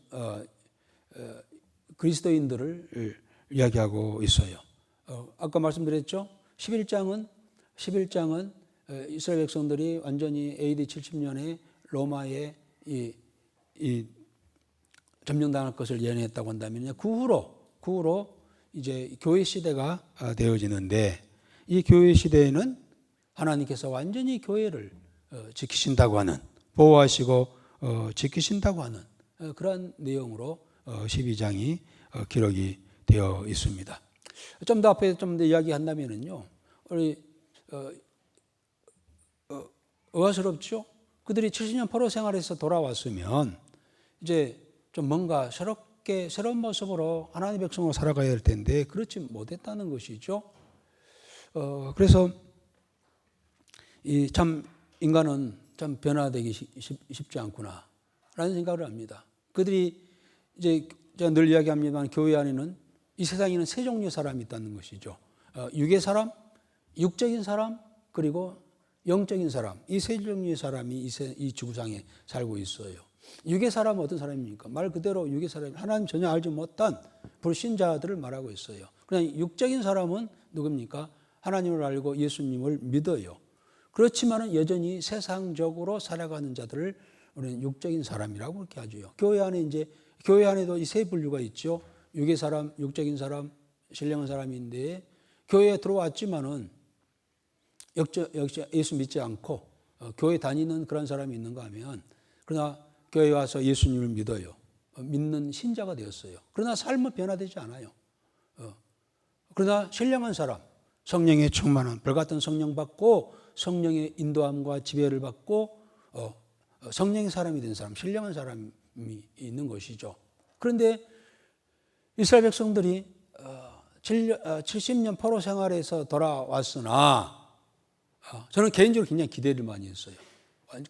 그리스도인들을 이야기하고 있어요. 아까 말씀드렸죠. 11장은 이스라엘 백성들이 완전히 AD 70년에 로마에 점령당할 것을 예언했다고 한다면요. 그 후로 이제 교회 시대가 되어지는데, 이 교회 시대에는 하나님께서 완전히 교회를 지키신다고 하는, 보호하시고 지키신다고 하는 그런 내용으로 12장이 기록이 되어 있습니다. 좀 더 앞에 좀 더 이야기한다면은요, 우리 의아스럽죠? 그들이 70년 포로 생활에서 돌아왔으면 이제 좀 뭔가 새로운 모습으로 하나님의 백성으로 살아가야 할 텐데 그렇지 못했다는 것이죠. 그래서 참 인간은 참 변화되기 쉽지 않구나 라는 생각을 합니다. 그들이 이제 제가 늘 이야기합니다만 교회 안에는 이 세상에는 세 종류의 사람이 있다는 것이죠. 육의 사람, 육적인 사람, 그리고 영적인 사람. 이 세 종류의 사람이 이 지구상에 살고 있어요. 육의 사람은 어떤 사람입니까? 말 그대로 육의 사람이 하나님 전혀 알지 못한 불신자들을 말하고 있어요. 그냥 육적인 사람은 누굽니까? 하나님을 알고 예수님을 믿어요. 그렇지만은 여전히 세상적으로 살아가는 자들을 우리는 육적인 사람이라고 그렇게 하죠. 교회 안에도 이 세 분류가 있죠. 육의 사람, 육적인 사람, 신령한 사람인데 교회에 들어왔지만은 역시 예수 믿지 않고 교회 다니는 그런 사람이 있는가 하면 그러나 교회에 와서 예수님을 믿어요. 믿는 신자가 되었어요. 그러나 삶은 변화되지 않아요. 그러나 신령한 사람, 성령에 충만한 불같은 성령 받고 성령의 인도함과 지배를 받고 성령의 사람이 된 사람, 신령한 사람이 있는 것이죠. 그런데 이스라엘 백성들이 70년 포로 생활에서 돌아왔으나 저는 개인적으로 굉장히 기대를 많이 했어요.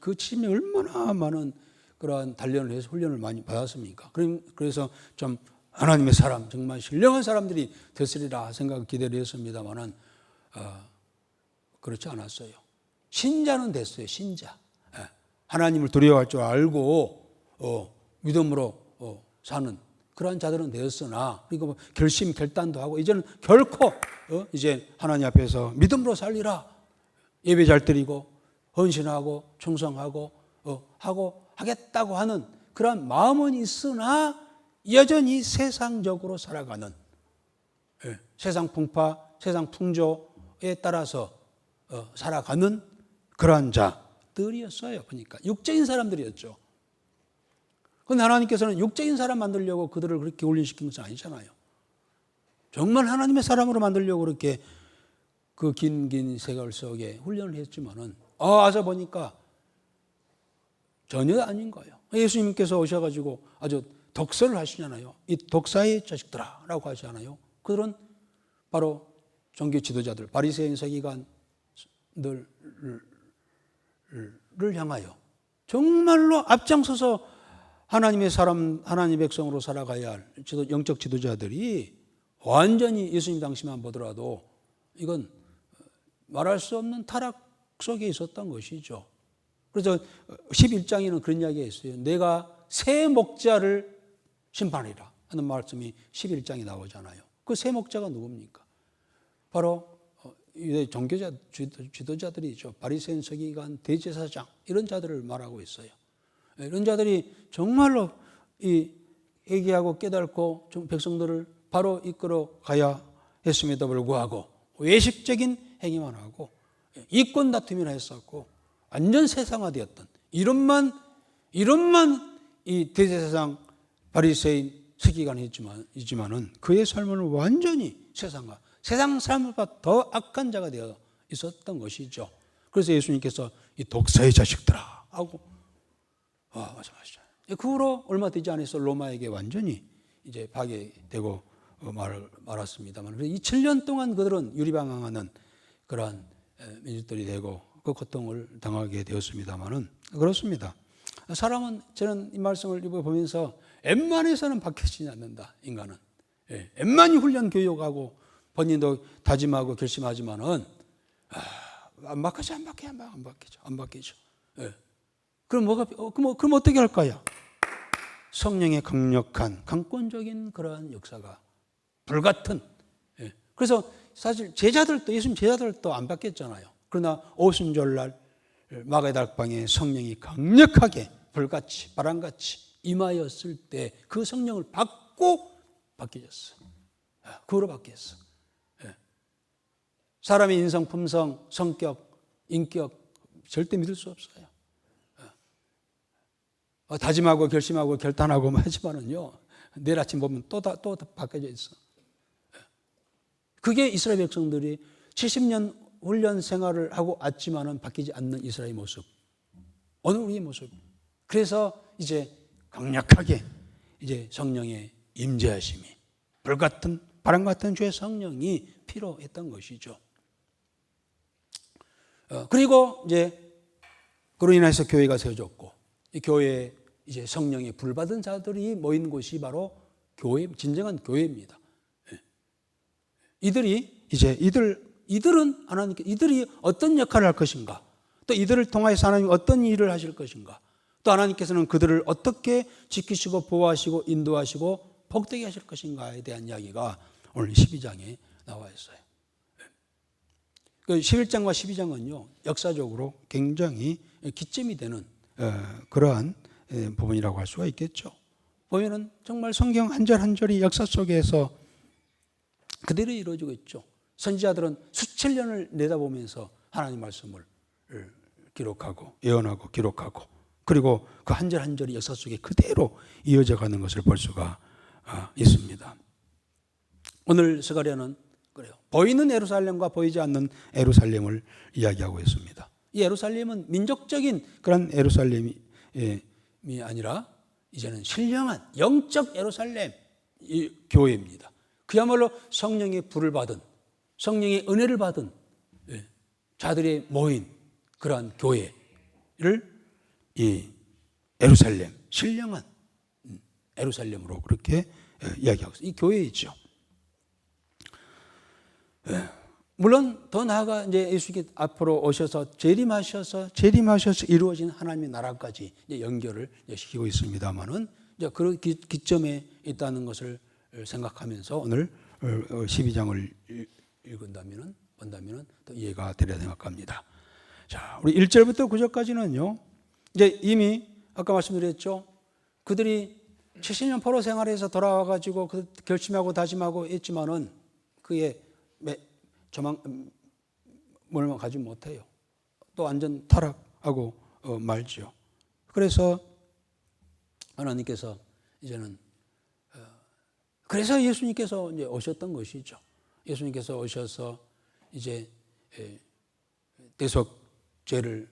그 70년 얼마나 많은 그러한 단련을 해서 훈련을 많이 받았습니까? 그래서 좀 하나님의 사람, 정말 신령한 사람들이 됐으리라 생각 기대를 했습니다만은 그렇지 않았어요. 신자는 됐어요. 신자. 하나님을 두려워할 줄 알고 믿음으로 사는 그러한 자들은 되었으나 그리고 결심 결단도 하고 이제는 결코 이제 하나님 앞에서 믿음으로 살리라. 예배 잘 드리고 헌신하고 충성하고 하겠다고 하는 그런 마음은 있으나 여전히 세상적으로 살아가는 세상 풍파, 세상 풍조에 따라서 살아가는 그러한 자들이었어요. 보니까 육적인 사람들이었죠. 그런데 하나님께서는 육적인 사람 만들려고 그들을 그렇게 훈련시킨 것은 아니잖아요. 정말 하나님의 사람으로 만들려고 그렇게 그 긴 세월 속에 훈련을 했지만은 와서 보니까 전혀 아닌 거예요. 예수님께서 오셔가지고 아주 독서를 하시잖아요. 이 독사의 자식들아 라고 하시잖아요. 그들은 바로 종교 지도자들, 바리새인 서기관들을 향하여 정말로 앞장서서 하나님의 사람, 하나님의 백성으로 살아가야 할 영적 지도자들이 완전히 예수님 당시만 보더라도 이건 말할 수 없는 타락 속에 있었던 것이죠. 그래서 11장에는 그런 이야기가 있어요. 내가 새 목자를 심판하리라 하는 말씀이 11장에 나오잖아요. 그 새 목자가 누굽니까? 바로 유대 종교자 지도자들이죠. 바리새인 서기관 대제사장 이런 자들을 말하고 있어요. 이런 자들이 정말로 이 회개하고 깨닫고 백성들을 바로 이끌어 가야 했음에도 불구하고 외식적인 행위만 하고 이권 다툼이나 했었고 완전 세상화되었던 이런만 이 대제사장 바리새인 서기관이지만은 그의 삶은 완전히 세상 사람보다 더 악한 자가 되어 있었던 것이죠. 그래서 예수님께서 이 독사의 자식들아 하고 말씀하시죠. 그 후로 얼마 되지 않아서 로마에게 완전히 이제 파괴되고 말았습니다만 이 7년 동안 그들은 유리방황하는 그러한 민족들이 되고 그 고통을 당하게 되었습니다만은 그렇습니다. 사람은 저는 이 말씀을 보면서 웬만해서는 바뀌지 않는다. 인간은 웬만히 훈련 교육하고 본인도 다짐하고 결심하지만은 안 바뀌죠. 그럼 어떻게 할까요? 성령의 강력한 강권적인 그러한 역사가 불같은. 그래서 사실 예수님 제자들도 안 바뀌었잖아요. 그러나 오순절날 마가다락방에 성령이 강력하게 불같이 바람같이 임하였을 때 그 성령을 받고 바뀌었어. 그거로 바뀌었어. 사람의 인성, 품성, 성격, 인격 절대 믿을 수 없어요. 다짐하고 결심하고 결단하고 하지만은요 내일 아침 보면 또 바뀌어져 있어. 그게 이스라엘 백성들이 70년 훈련 생활을 하고 왔지만은 바뀌지 않는 이스라엘의 모습. 오늘 우리의 모습. 그래서 이제 강력하게 이제 성령의 임재하심이, 불같은 바람 같은 주의 성령이 필요했던 것이죠. 그리고 이제 그로 인해서 교회가 세워졌고, 이 교회에 이제 성령의 불받은 자들이 모인 곳이 바로 교회, 진정한 교회입니다. 이들이 이제 이들은 하나님께 이들이 어떤 역할을 할 것인가, 또 이들을 통하여서 하나님이 어떤 일을 하실 것인가, 또 하나님께서는 그들을 어떻게 지키시고 보호하시고 인도하시고 복되게 하실 것인가에 대한 이야기가 오늘 12장에 나와 있어요. 그 11장과 12장은요, 역사적으로 굉장히 기점이 되는 그러한 부분이라고 할 수가 있겠죠. 보면은 정말 성경 한 절 한 절이 역사 속에서 그대로 이루어지고 있죠. 선지자들은 수천 년을 내다보면서 하나님 말씀을 기록하고 예언하고 기록하고, 그리고 그 한 절 한 절이 역사 속에 그대로 이어져 가는 것을 볼 수가 있습니다. 오늘 스가랴는 그래요. 보이는 예루살렘과 보이지 않는 예루살렘을 이야기하고 있습니다. 이 예루살렘은 민족적인 그런 예루살렘이 아니라 이제는 신령한 영적 예루살렘 교회입니다. 그야말로 성령의 불을 받은, 성령의 은혜를 받은 자들이 모인 그러한 교회를 이 예루살렘, 신령한 예루살렘으로 그렇게 이야기하고 있어요. 이 교회이죠. 물론 더 나아가 이제 예수님께 앞으로 오셔서 재림하셔서 이루어진 하나님의 나라까지 이제 연결을 시키고 있습니다만은 이제 그런 기점에 있다는 것을 생각하면서 오늘 12장을 본다면은 또 이해가 되려 생각합니다. 자, 우리 1절부터 9절까지는요. 이제 이미 아까 말씀드렸죠. 그들이 70년 포로 생활에서 돌아와 가지고 그 결심하고 다짐하고 했지만은 그의 뭘만 가지 못해요. 또 완전 타락하고 말죠. 그래서 하나님께서 이제는 그래서 예수님께서 이제 오셨던 것이죠. 예수님께서 오셔서 이제 대속죄를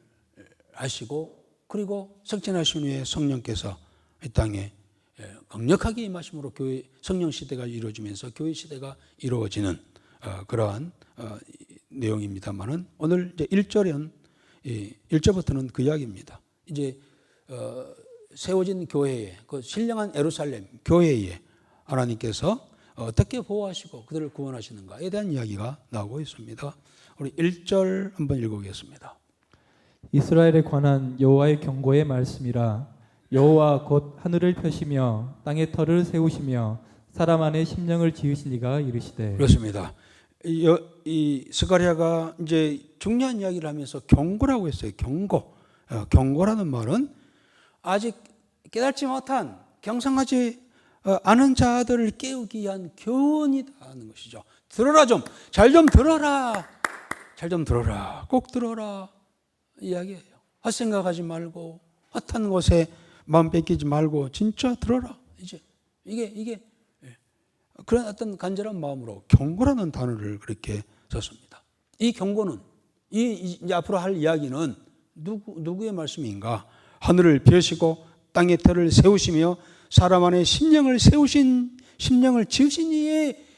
하시고, 그리고 석진하신 후에 성령께서 이 땅에 강력하게 임하심으로 교회 성령 시대가 이루어지면서 교회 시대가 이루어지는 그러한 내용입니다만은 오늘 이제 1절부터는 그 이야기입니다. 이제 세워진 교회에, 그 신령한 예루살렘 교회에 하나님께서 어떻게 보호하시고 그들을 구원하시는가에 대한 이야기가 나오고 있습니다. 우리 1절 한번 읽어보겠습니다. 이스라엘에 관한 여호와의 경고의 말씀이라. 여호와 곧 하늘을 펴시며 땅의 터를 세우시며 사람 안에 심령을 지으시니가 이르시되. 그렇습니다. 이 스가랴가 이제 중요한 이야기를 하면서 경고라고 했어요. 경고라는 말은 아직 깨닫지 못한, 경성하지 않은 자들을 깨우기 위한 교훈이다 하는 것이죠. 들어라 좀, 잘 좀 들어라, 잘 좀 들어라, 꼭 들어라 이야기예요. 헛생각하지 말고, 헛한 곳에 마음 뺏기지 말고 진짜 들어라. 이제 이게 그런 어떤 간절한 마음으로 경고라는 단어를 그렇게 썼습니다. 이 경고는 이제 앞으로 할 이야기는 누구의 말씀인가? 하늘을 펴시고 땅의 터를 세우시며 사람 안에 심령을 지으신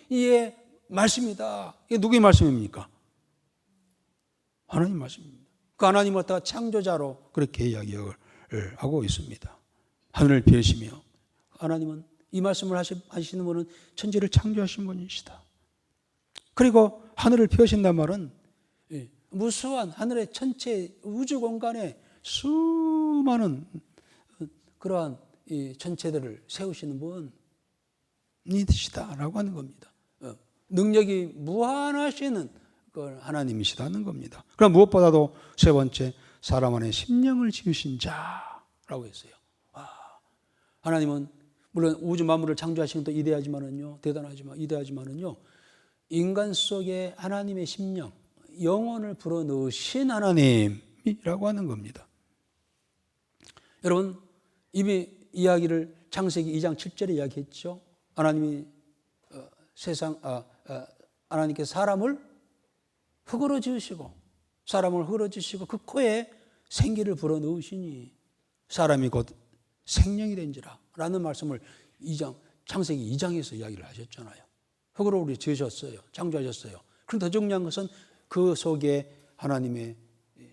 이의 말씀이다. 이게 누구의 말씀입니까? 하나님 말씀입니다. 그 하나님을 갖다가 창조자로 그렇게 이야기를 하고 있습니다. 하늘을 펴시며, 하나님은 이 말씀을 하시는 분은 천지를 창조하신 분이시다. 그리고 하늘을 펴신단 말은 무수한 하늘의 전체 우주 공간에 수많은 그러한 이 전체들을 세우시는 분이시다라고 하는 겁니다. 능력이 무한하시는 그 하나님이시다는 겁니다. 그럼 무엇보다도 세 번째, 사람 안에 심령을 지으신 자라고 했어요. 하나님은 물론 우주 만물을 창조하신 것도 이대하지만은요, 이대하지만은요, 인간 속에 하나님의 심령, 영혼을 불어넣으신 하나님이라고 하는 겁니다. 여러분, 이미 이야기를 창세기 2장 7절에 이야기했죠. 하나님이 하나님께서 사람을 흙으로 지으시고 사람을 흙으로 지으시고 그 코에 생기를 불어넣으시니 사람이 곧 생명이 된지라 라는 말씀을 창세기 2장에서 이야기를 하셨잖아요. 흙으로 우리 지으셨어요. 창조하셨어요. 그런데 더 중요한 것은 그 속에 하나님의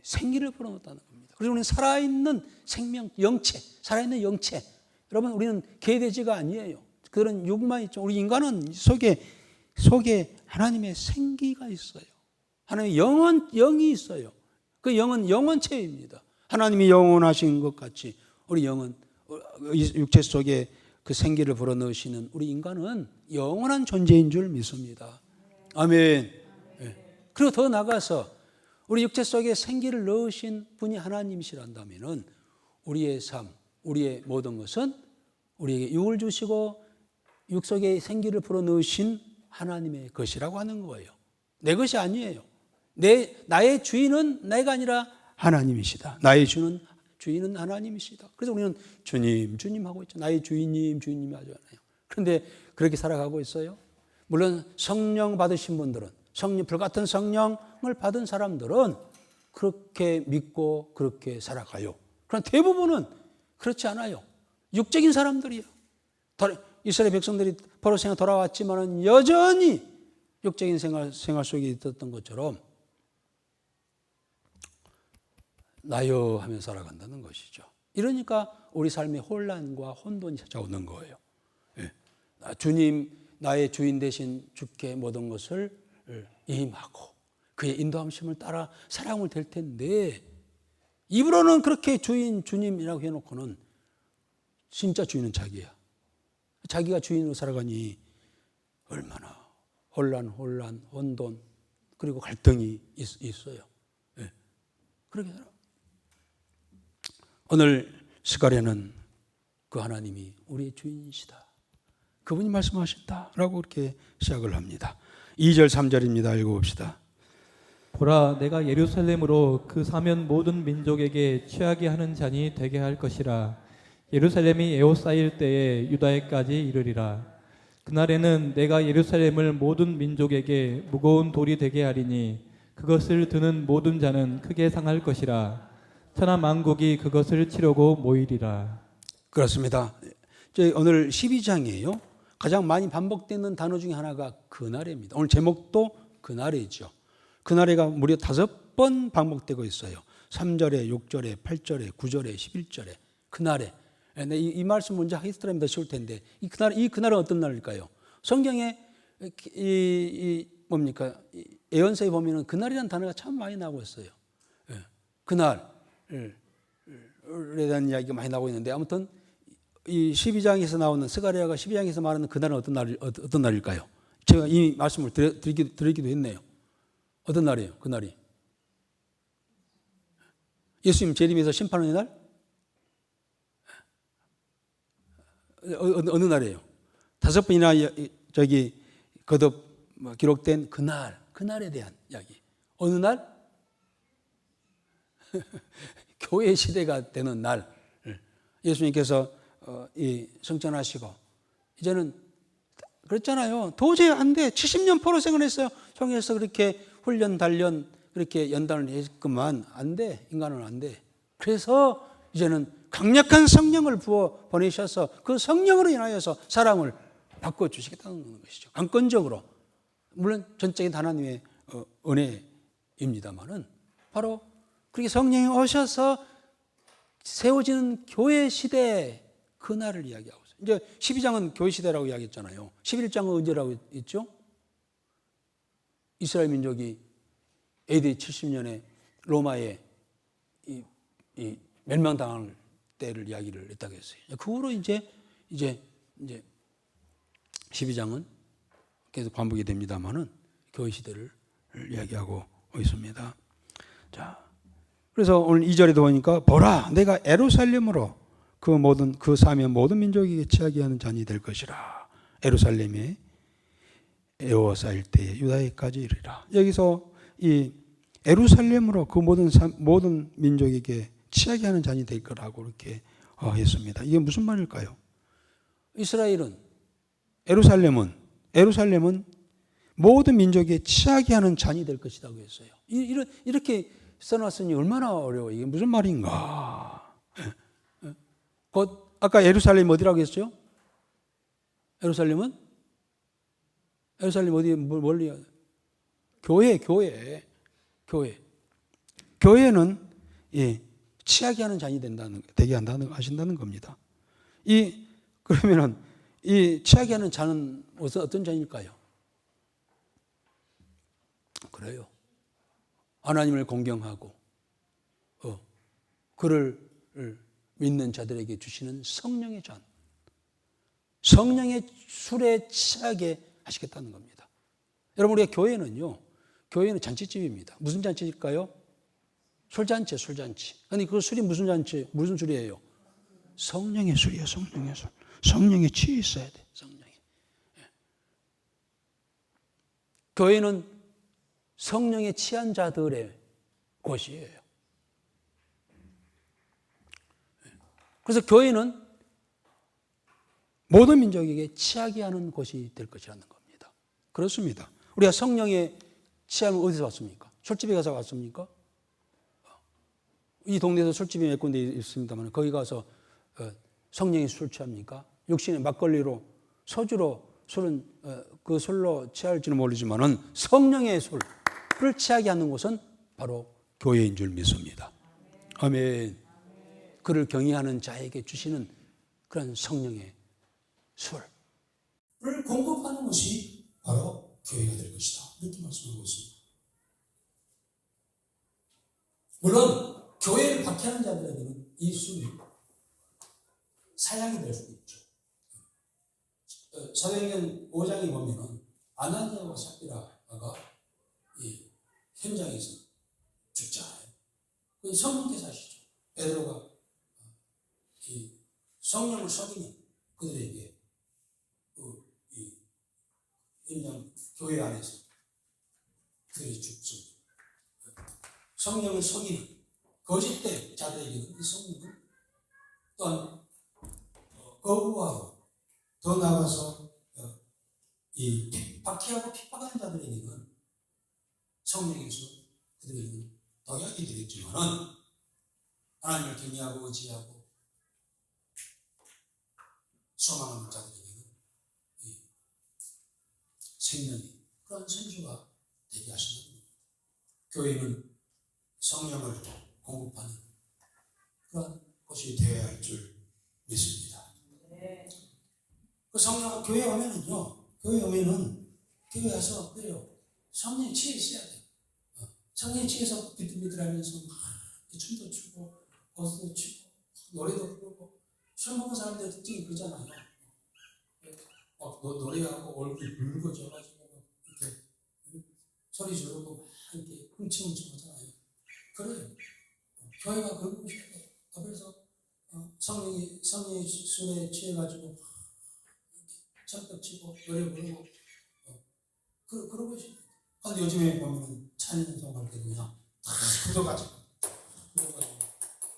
생기를 불어넣었다는 겁니다. 그래서 우리는 살아있는 생명, 영체, 살아있는 영체. 여러분, 우리는 개돼지가 아니에요. 그런 육만 있죠. 우리 인간은 속에 하나님의 생기가 있어요. 하나님의 영이 있어요. 그 영은 영원체입니다. 하나님이 영원하신 것 같이 우리 영은 육체 속에 그 생기를 불어넣으시는 우리 인간은 영원한 존재인 줄 믿습니다. 아멘. 네. 그리고 더 나아가서 우리 육체 속에 생기를 넣으신 분이 하나님이시란다면은 우리의 삶, 우리의 모든 것은 우리에게 육을 주시고 육 속에 생기를 불어넣으신 하나님의 것이라고 하는 거예요. 내 것이 아니에요. 나의 주인은 내가 아니라 하나님이시다. 나의 주인은 하나님이시다. 그래서 우리는 주님 하고 있죠. 나의 주인님 하잖아요. 그런데 그렇게 살아가고 있어요. 물론 성령 받으신 분들은 불같은 성령을 받은 사람들은 그렇게 믿고 그렇게 살아가요. 그러나 대부분은 그렇지 않아요. 육적인 사람들이에요. 이스라엘 백성들이 포로 생활 돌아왔지만 여전히 육적인 생활 속에 있었던 것처럼 나요 하며 살아간다는 것이죠. 이러니까 우리 삶에 혼란과 혼돈이 찾아오는 거예요. 예. 나의 주인 되신 주께 모든 것을 임하고 그의 인도함심을 따라 살아가면 될 텐데 입으로는 그렇게 주님이라고 해놓고는 진짜 주인은 자기야. 자기가 주인으로 살아가니 얼마나 혼란, 혼돈 그리고 갈등이 있어요. 네. 그렇게 살아. 오늘 스가랴는 그 하나님이 우리의 주인이시다. 그분이 말씀하신다라고 그렇게 시작을 합니다. 2절 3절입니다. 읽어봅시다. 보라, 내가 예루살렘으로 그 사면 모든 민족에게 취하게 하는 잔이 되게 할 것이라. 예루살렘이 에워싸일 때에 유다에까지 이르리라. 그날에는 내가 예루살렘을 모든 민족에게 무거운 돌이 되게 하리니 그것을 드는 모든 자는 크게 상할 것이라. 천하 만국이 그것을 치려고 모이리라. 그렇습니다. 오늘 12장이에요. 가장 많이 반복되는 단어 중에 하나가 그날입니다. 오늘 제목도 그날이죠. 그날에가 무려 5번 반복되고 있어요. 3절에, 6절에, 8절에, 9절에, 11절에. 그날에. 이 말씀 먼저 하겠더라면 더 쉬울 텐데 이 그날은 어떤 날일까요? 성경에 뭡니까? 예언서에 보면은 그날이라는 단어가 참 많이 나오고 있어요. 그날에 대한 이야기가 많이 나오고 있는데 아무튼 이 12장에서 나오는 스가랴가 12장에서 말하는 그날은 어떤 날일까요? 제가 이 말씀을 드리기도 했네요. 어떤 날이에요? 그날이 예수님 재림에서 심판하는 날? 어느 날이에요? 5번이나 거듭 기록된 그날에 대한 이야기. 어느 날? 교회 시대가 되는 날. 예수님께서 성천하시고 이제는 그랬잖아요. 도저히 안 돼. 70년 포로 생활했어요. 총에서 그렇게 훈련 단련 그렇게 연단을 했구만. 안 돼. 인간은 안 돼. 그래서 이제는 강력한 성령을 부어 보내셔서 그 성령으로 인하여서 사람을 바꿔주시겠다는 것이죠. 강권적으로. 물론 전적인 하나님의 은혜입니다만은 바로 그렇게 성령이 오셔서 세워지는 교회 시대 그날을 이야기하고 있어요. 이제 12장은 교회 시대라고 이야기했잖아요. 11장은 언제라고 했죠? 이스라엘 민족이 AD 70년에 로마에 이 멸망당할 때를 이야기를 했다고 했어요. 그 후로 이제 12장은 계속 반복이 됩니다만은 교회 시대를 이야기하고 있습니다. 자, 그래서 오늘 2절에도 보니까 보라, 내가 예루살렘으로 그 사면 모든 민족에게 취하게 하는 잔이 될 것이라. 예루살렘에 에워싸일 때에 유다에까지 이르리라. 여기서 이 예루살렘으로 그 모든 민족에게 취하게 하는 잔이 될 거라고 이렇게 했습니다. 이게 무슨 말일까요? 예루살렘은 모든 민족의 치하게 하는 잔이 될 것이라고 했어요. 이렇게 써놨으니 얼마나 어려워. 이게 무슨 말인가. 곧 아까 예루살렘 어디라고 했어요? 예루살렘은 어디 멀리 교회는 치하게 하는 잔이 되게 하신다는 겁니다. 그러면은 이 치하게 하는 잔은 어떤 잔일까요? 그래요. 하나님을 공경하고 그를 믿는 자들에게 주시는 성령의 잔, 성령의 술에 취하게 하시겠다는 겁니다. 여러분, 우리가 교회는 잔치집입니다. 무슨 잔치일까요? 술잔치. 근데 그 술이 무슨 술이에요? 성령의 술이에요. 성령의 술. 성령에 취해 있어야 돼. 성령에. 교회는 성령에 취한 자들의 곳이에요. 그래서 교회는 모든 민족에게 취하게 하는 곳이 될 것이라는 겁니다. 그렇습니다. 우리가 성령에 취하면 어디서 왔습니까? 술집에 가서 왔습니까? 이 동네에서 술집이 몇 군데 있습니다만 거기 가서 성령의 술 취합니까? 육신의 막걸리로 소주로 그 술로 취할지는 모르지만은 성령의 술을 취하게 하는 곳은 바로 교회인 줄 믿습니다. 아멘. 그를 경외하는 자에게 주시는 그런 성령의 술을 공급하는 것이 바로 교회가 될 것이다. 이렇게 말씀하고 있습니다. 물론 교회를 박해하는 자들에게는 이 술이 사약이 될 수도 있죠. 사도행전 5장에 보면은 아나니아와 삽비라가 이 현장에서 죽잖아요. 그 성령께서 하시죠. 베드로가 이 성령을 속이는 그들에게 이 현장 교회 안에서 그들이 죽습니다. 성령을 속이는 거짓된 자들에게는 이 성령은 또한 거부하고 더 나아가서 이 박해하고 핍박하는 자들에게는 성령에서 그들에게는 독약이 되겠지만은 하나님을 경외하고 의지하고 소망하는 자들에게는 이 생명이 그런 생수가 되게 하시는 겁니다. 교회는 성령을 공급하는 그런 곳이 되어야 할 줄 믿습니다. 그 성령 교회 오면은요, 교회 와서 그래요. 성령에 취해 있어야 돼. 성령에 취해서 비틀비틀하면서 막 춤도 추고 버스도 추고 노래도 부르고 술 먹은 사람들 특징이 그러잖아요. 막 노래하고 얼굴이 붉어져가지고 이렇게 소리 지르고 막 이렇게 흥청흥청 하잖아요. 그래요. 교회가 그런 곳이야 돼. 그래서 성령의 술에 취해가지고 철떡 치고 노래 부르고 그런 것이. 근데 요즘에 보면 찬양성 할 때 그냥 다 굳어가지고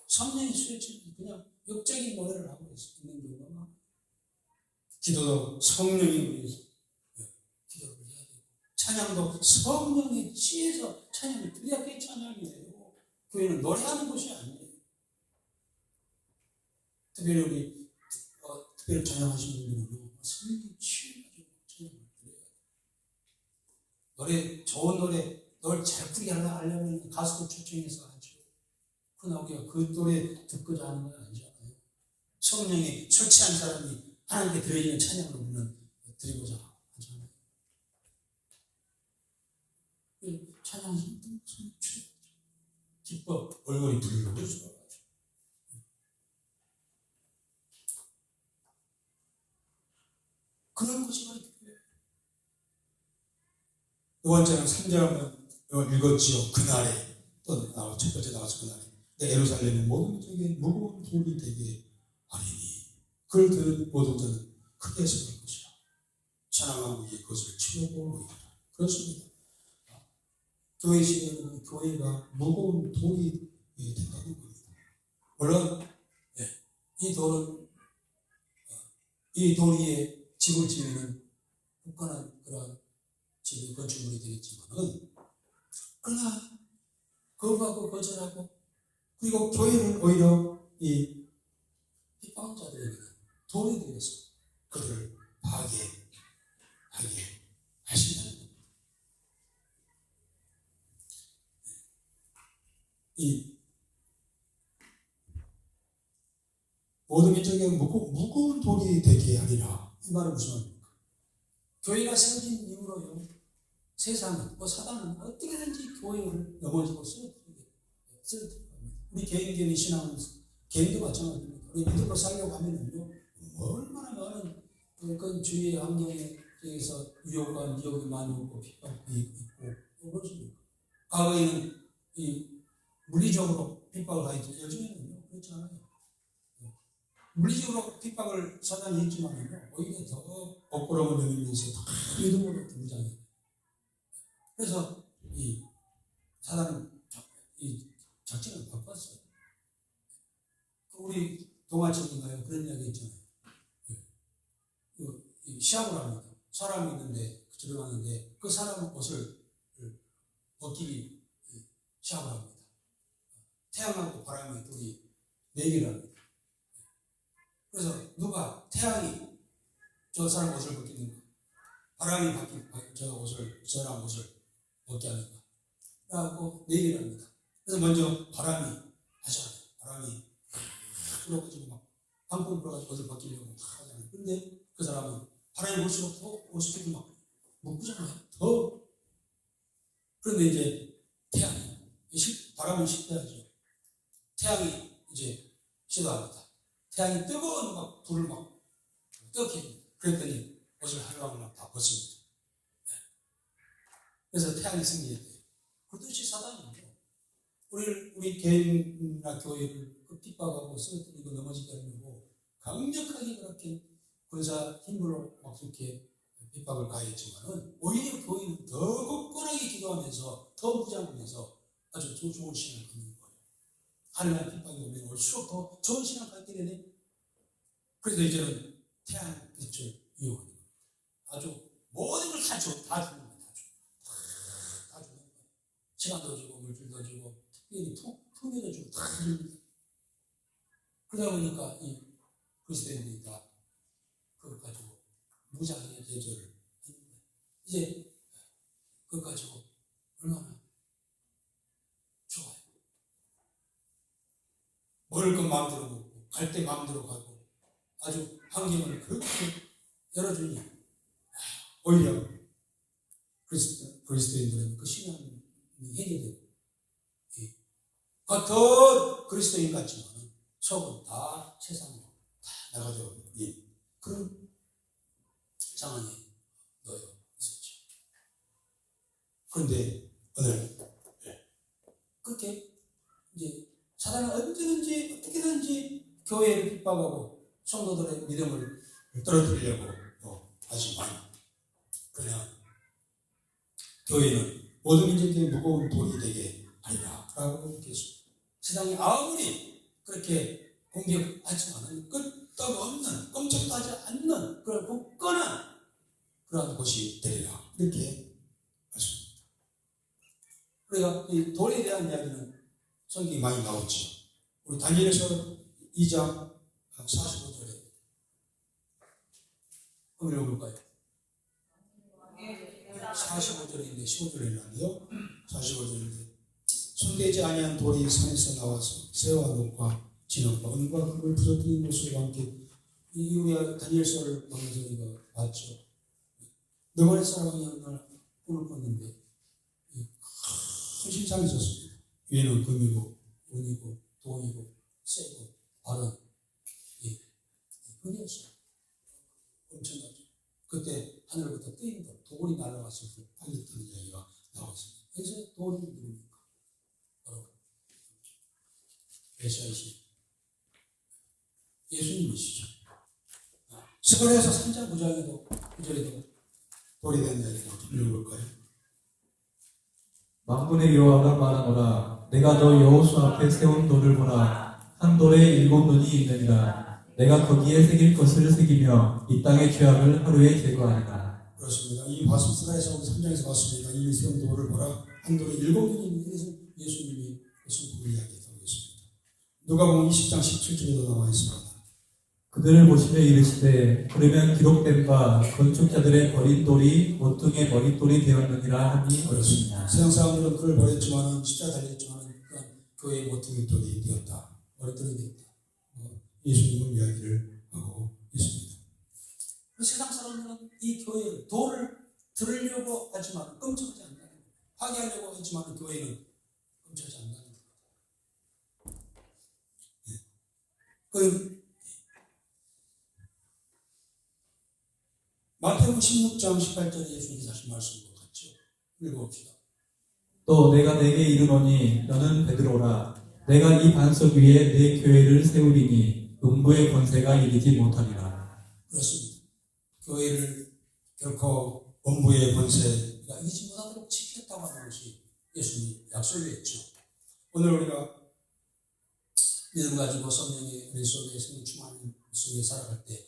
성령의 술에 취해 그냥 역적인 노래를 하고 있는 경우가 많아요. 기도도 성령이 위해서 기도를 해야 되고 찬양도 성령에 취해서 찬양을 드려야 그게 찬양이에요. 교회는 노래하는 곳이 아니에요. 특별히 우리 특별히 찬양하시는 분들은요, 성령이 취해가지고 찬양을 드려야 돼요. 좋은 노래 잘 부르게 하려면 가수를 초청해서 하죠. 그러나 우리가 그 노래 듣고자 하는 건 아니잖아요. 성령에 술 취한 사람이 하나님께 드리는 찬양을 우리는 드리고자 하잖아요. 찬양하시는 분은 성령 취해 기뻐 얼굴이 붉고 수고하죠. 그런 것이 바로 교회예요. 요한장은 3절 한번 읽었지요. 그날에 또 첫 번째 나와서 그날에 내 예루살렘의 모든 쪽에 무거운 돌이 되게 하리니 그를 들은 모든 자는 크게 소리할 것이라. 찬양하고 이제 그것을 치려고 하리라. 그렇습니다. 교회 시대는 교회가 무거운 돌이 된다는 겁니다. 물론 이 돌은 이 돌 위에 집을 지으는 굳건한 그런 집이 건축물이 되겠지만은, 그러나 거부하고 거절하고, 그리고 교회는 오히려 이 핍박한 자들에게는 돈이 되어서 그들을 파괴하게 하신다는 겁니다. 이 모든 민족에게 무거운 돌이 되게 하리라. 이 말은 무슨 말입니까? 교회가 세워진 이후로요, 세상은, 사단은 어떻게든지 교회를 넘어지고 쓰러뜨리게 합니다. 우리 개인적인 신앙은 개인도 마찬가지입니다. 우리 믿음으로 살려고 하면은요, 얼마나 많은 그 주위의 환경에 대해서 유혹과 미혹이 많이 오고 핍박이 있고 그렇습니까? 과거에는 이 물리적으로 핍박을 하였죠. 요즘에는요, 그렇지 않아요. 물리적으로 핍박을 사단이 했지만요, 오히려 더 부끄러움을 내면서 다 믿음으로 무장해요. 그래서 이 사단은 이 작전을 바꿨어요. 우리 동화책인가요? 그런 이야기 있잖아요. 시합을 합니다. 사람이 있는데 들어가는데 그 사람 옷을 벗기기 시합을 합니다. 태양하고 바람이 둘이 내기를 합니다. 그래서 누가 태양이 저 사람 옷을 벗기는가, 바람이 저 사람 옷을 벗게 하는가 라고 내기를 합니다. 그래서 먼저 바람이 하잖아요. 바람이 불어가지고 막 방풍 불어가지고 옷을 벗기려고 하잖아요. 근데 그 사람은 바람이 불수록 더 옷을 막 묶잖아요. 더. 그런데 이제 태양이 바람은 식혀야죠. 태양이 이제 시도합니다. 태양이 뜨거운 막 불을 막 뜨겁게 해줍니다. 그랬더니 옷을 하루하루 다 벗습니다. 그래서 태양이 승리했대요. 그렇듯이 사단은요, 우리 개인이나 교회를 핍박하고 쓰러뜨리고 넘어지게 하려고 강력하게 그렇게 군사 힘으로 막 이렇게 핍박을 가했지만은, 오히려 교회는 더 굳건하게 기도하면서 더 무장하면서 아주 좋은 신앙을 갖는 거예요. 하나님의 핍박이 오면 올수록 더 좋은 신앙을 갖게 되네. 그래서 이제는 태양 빛을 이용하는 거예요. 아주 모든 걸 다 주는 거예요. 다 주는 거예요. 시간도 주고 물질도 주고 특별히 풍요도 주고 다 줍니다. 그러다 보니까 이 그리스도인들이 다 그것 가지고 무장의 대조를 하는 거예요. 이제 그것 가지고 얼마나 좋아요. 먹을 것 마음대로 먹고 갈 때 마음대로 가고 아주 환경을 그렇게 열어주니 오히려 그리스도인들은 그 신앙이 해결되고 더 그리스도인 같지만 속은 다 세상으로 다 나가져 버린 그런 상황에 놓여 있었죠. 그런데 오늘 그렇게 이제 사단은 언제든지 어떻게든지 교회를 핍박하고 성도들의 믿음을 떨어뜨리려고 하지만, 그냥 교회는 모든 민족에게 무거운 돌이 되게 하리라 라고 얘기했습니다. 세상이 아무리 그렇게 공격하지만 끄떡없는, 꼼짝도 하지 않는 그런 굳건한 그러한 곳이 되리라, 이렇게 말씀합니다. 우리가 이 돌에 대한 이야기는 성경이 많이 나오죠. 우리 다니엘서 2장 45절에 한번 읽어볼까요? 45절인데 15절에 있는데요. 45절인데 손대지 아니한 돌이 산에서 나와서 새와 녹과 진흙과 은과 흙을 부서뜨린 모습과 함께, 이 우리가 다니엘서를 보면서 이거 봤죠. 너만의 사람이 어느 날 꿈을 꿨는데 큰 신상이 있었습니다. 위에는 금이고 은이고 돈이고 쇠고 바른 흙이었어요. 엄청나죠. 그때 하늘부터 뜨인 돌이 날아갔을 때 팔렸다는 이야기가 나왔습니다. 그래서 돌이 누굽니까? 바로 메시아이신 예수님이시죠. 스가랴서 3장 9절에도 돌이 된 이야기가 좀 읽어볼까요? 만군의 여호와가 말하노라. 내가 너 여호수 앞에 세운 돌을 보라. 한 돌에 7 눈이 있느니라. 내가 거기에 새길 것을 새기며 이 땅의 죄악을 하루에 제거하리라. 그렇습니다. 이 바스스라에서 3장에서 봤습니다. 이 세운 돌을 보라. 한 돌에 7분이 그래서 예수님이 성품을 이야기했다고 했습니다. 누가복음 20장 17절에도 나와 있습니다. 그들을 보시며 이르시되 그러면 기록된 바 건축자들의 버린 돌이 모퉁이의 머릿돌이 되었느니라 하니 어찌냐. 세상 사람들은 그를 버렸지만은 십자가 달렸지만은 그런 교회의 모퉁이 돌이 되었다. 머릿돌이 되었다. 예수님은 이야기를 하고 있습니다. 세상 사람들은 이 교회의 돌을 들으려고 하지만 끔찍하지 않다는 거예요. 파괴하려고 하지만 교회는 끔찍하지 않다는 거예요. 그 마태복음 16장 18절에 예수님이 하신 말씀과 같죠. 읽어봅시다. 또 내가 내게 이르노니 너는 베드로라. 내가 이 반석 위에 내 교회를 세우리니 농부의 권세가 이르지 못하리라. 그렇습니다. 교회를 결코 본부의 권세가 이기지 못하도록 지켰다고 하는 것이 예수님이 약속을 했죠. 오늘 우리가 믿음 가지고 성령의 은혜 속에 성령 충만 속에 살아갈 때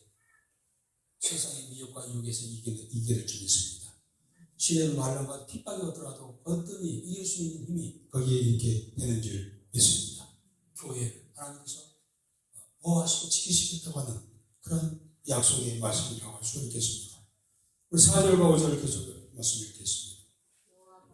세상의 미혹과 유혹에서 이겨낼 줄 믿습니다. 시련과 환난과 핍박이 오더라도 어떤 이길 수 있는 힘이 거기에 있게 되는 줄 믿습니다. 교회를 하나님께서 보호하시고 지키시겠다고 하는 그런 약속의 말씀이라고 할 수 있겠습니다. 우리 4절과 5절 계속 말씀 읽겠습니다.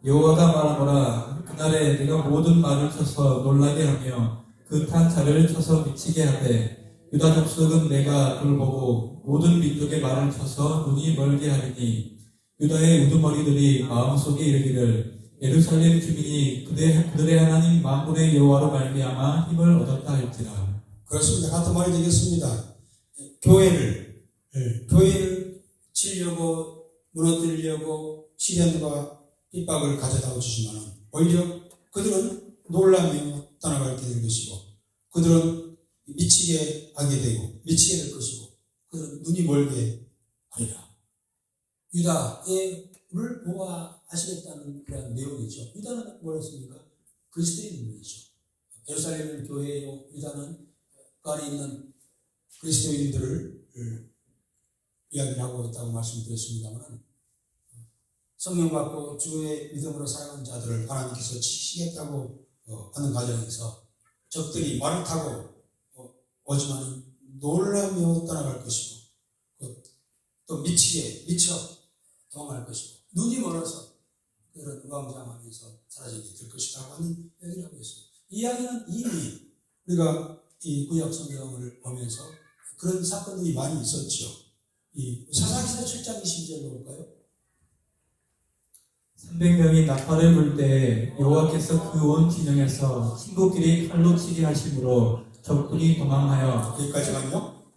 여호와가 말하노라. 그날에 내가 모든 말을 쳐서 놀라게 하며 그 탄 자를 쳐서 미치게 하되 유다 족속은 내가 그를 보고 모든 민족의 말을 쳐서 눈이 멀게 하리니 유다의 우두머리들이 마음속에 이르기를 예루살렘 주민이 그들의 하나님 만군의 여호와로 말미암아 힘을 얻었다 할지라. 그렇습니다. 같은 말이 되겠습니다. 교회를 치려고 무너뜨리려고 시련과 핍박을 가져다 주시면 오히려 그들은 놀라며 떠나가게 될 것이고 그들은 미치게 하게 되고 미치게 될 것이고 그들은 눈이 멀게 하리라. 유다를 보호하시겠다는 그런 내용이죠. 유다는 뭐였습니까? 그리스도의 눈이죠. 예루살렘은 교회요, 유다는 그 안에 있는 그리스도인들을 이야기를 하고 있다고 말씀드렸습니다만 성령 받고 주의 믿음으로 살아가는 자들을 하나님께서 지키시겠다고 하는 과정에서 적들이 말을 타고 오지만 놀라며 떠나갈 것이고 또 미쳐 도망할 것이고 눈이 멀어서 그런 우왕좌왕하면서 사라지게 될 것이라고 하는 이야기를 하고 있습니다. 이 이야기는 이미 우리가 이 구약 성경을 보면서 그런 사건들이 많이 있었죠. 이 사사기서 7장 22절로 볼까요? 300명이 나팔을 불 때 여호와께서 그 온 진영에서 친구끼리 칼로 치게 하심으로 적군이 도망하여 여기까지가요.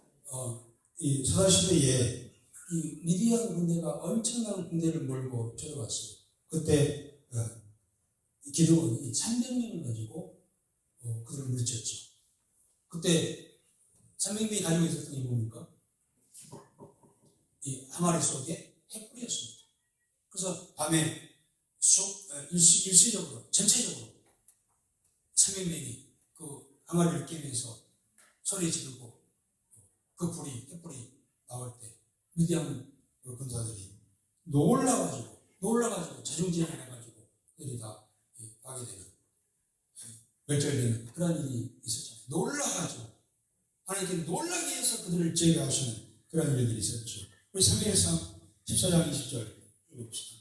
이 사사시대에 이 미디안 군대가 엄청난 군대를 몰고 들어갔어요. 그때 기드온이 300명을 가지고 그들을 물리쳤죠. 그때 300명이 가지고 있었던 게 뭡니까? 이 항아리 속에 핵불이었습니다. 그래서 밤에 일시적으로 전체적으로 300명이 그 항아리를 깨면서 소리 지르고 그 핵불이 나올 때 미디안 군사들이 놀라가지고 자중질환 해가지고 그들이 다 가게 되는 멸절되는 그런 일이 있었잖아요. 놀라가지고 하나님께 놀라게 해서 그들을 제거하시는 그런 일들이 있었죠. 우리 사무엘상 14장 20절 읽어봅시다.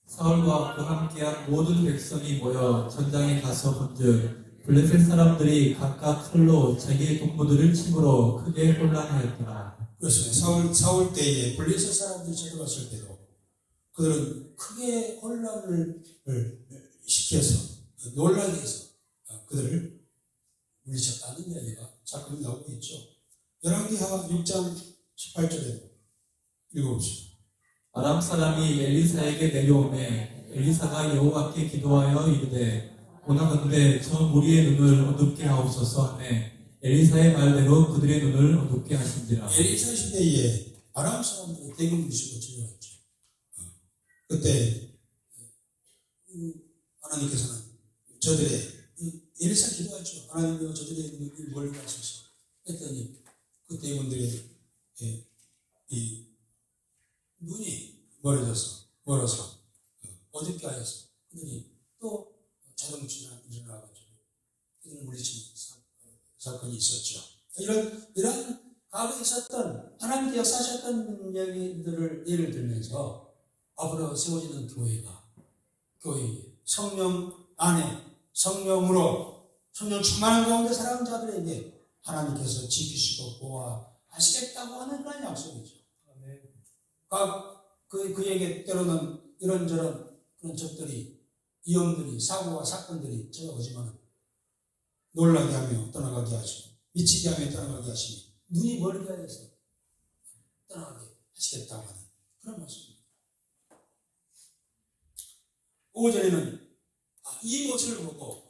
사울과 그 함께한 모든 백성이 모여 전장에 가서 본즉 블레셋 사람들이 각각 칼로 자기의 동무들을 침으로 크게 혼란하였더라. 그렇습니다. 사울 때에 블레셋 사람들이 쳐들어갔을 때도 그들은 크게 혼란을 시켜서 놀라게 해서 그들을 물리쳤다는 이야기가 자꾸 나오고 있죠. 열왕기하 6장 18절에 읽어봅시다. 아람 사람이 엘리사에게 내려오매 엘리사가 여호와께 기도하여 이르되 원하건대 저 무리의 눈을 어둡게 하옵소서 하매 엘리사의 말대로 그들의 눈을 어둡게 하신지라. 엘리사 시대에 아람 사람들이 대금 무시고 쳐들어갔죠. 그때 하나님께서는 저들의 엘리사 기도하죠. 하나님께서 저들의 눈을 멀게 하소서 했더니 그 대군들의 이 눈이 과거에 있었던 하나님께 역사하셨던 얘기들을 예를 들면서 앞으로 세워지는 교회 성령 안에 성령으로 성령 충만한 가운데 살아가는 자들에게 하나님께서 지키시고 보호하시겠다고 하는 그런 약속이죠. 그에게 때로는 이런저런 그런 적들이 위험들이 사고와 사건들이 찾아오지만 놀라게 하며 떠나가게 하시고 미치게 하며 떠나가게 하시며 눈이 멀게 해서 떠나가게 하시겠다고 하는 그런 말씀입니다. 5절에는 이 모습을 보고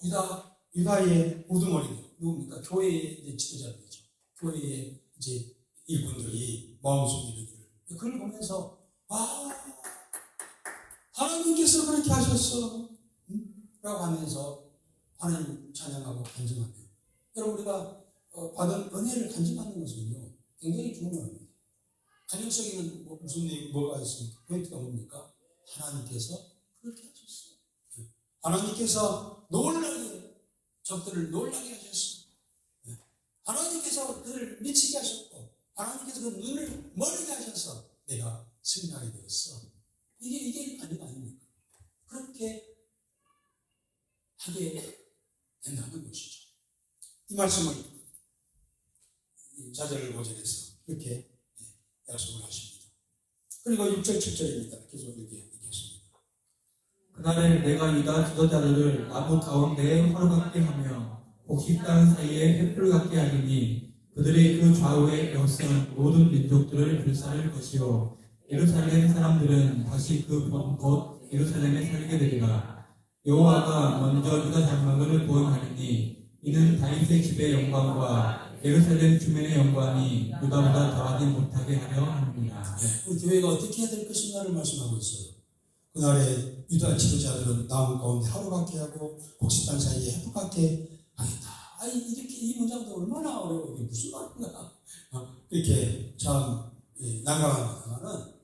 유다의 우두머리들 누굽니까? 교회의 지도자들이죠. 교회의 이제 일꾼들이 마음속에 이르기를 그걸 보면서 하나님께서 그렇게 하셨어 라고 하면서 하나님 찬양하고 간증하며 여러분 우리가 받은 은혜를 간증하는 것은요 굉장히 중요합니다. 간증 속에는 무슨 내용 뭐가 있습니까? 포인트가 뭡니까? 하나님께서 그렇게 하셨어. 하나님께서 놀라게 적들을 놀라게 하셨어. 하나님께서 그를 미치게 하셨고 하나님께서 그 눈을 멀게 하셔서 내가 승리하게 되었어. 이게 간증 아닙니까? 그렇게 하게 된다는 것이죠. 이 말씀을 자절을 5절에서 이렇게 약속을 하십니다. 그리고 6절 7절입니다. 계속 읽겠습니다. 그날에 내가 유다 지도자들을 나무 가운데에 화로같게 하며 곡식단 사이에 횃불 같게 하리니 그들의 그 좌우에 에워싸는 모든 민족들을 불살을 것이요 예루살렘 사람들은 다시 그 곧 예루살렘에 살게 되리라. 여호와가 먼저 유다 장막을 보응하리니 이는 다윗의 집의 영광과 예루살렘 주민의 영광이 유다보다 더하지 못하게 하려 합니다. 우리 교회가 어떻게 해야 될 것인가를 말씀하고 있어요. 그날에 유다 지도자들은 나무 가운데 하루밖에 하고 곡식단 사이에 햇볕밖에 하겠다. 이렇게 이 문장도 얼마나 어려워. 이게 무슨 말인가. 이렇게 참 난감합니다만은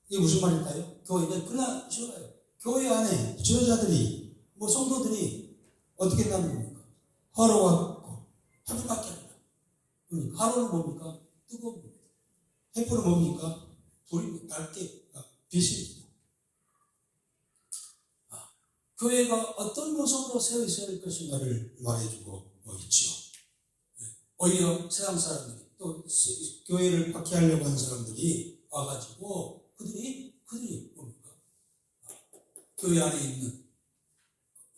이게 무슨 말일까요? 교회는 그러나 쉬워요. 교회 안에 지도자들이 성도들이 어떻게 된다는 겁니까? 화로가 같고 햇볕밖에 합니다. 화로는 뭡니까? 뜨거운 겁니다. 햇볕은 뭡니까? 불이 밝게 빛입니다. 교회가 어떤 모습으로 세워 있어야 할 것인가를 말해주고 있죠. 오히려 세상 사람들이 또 교회를 박해하려고 하는 사람들이 와가지고 그들이 뭡니까? 교회 안에 있는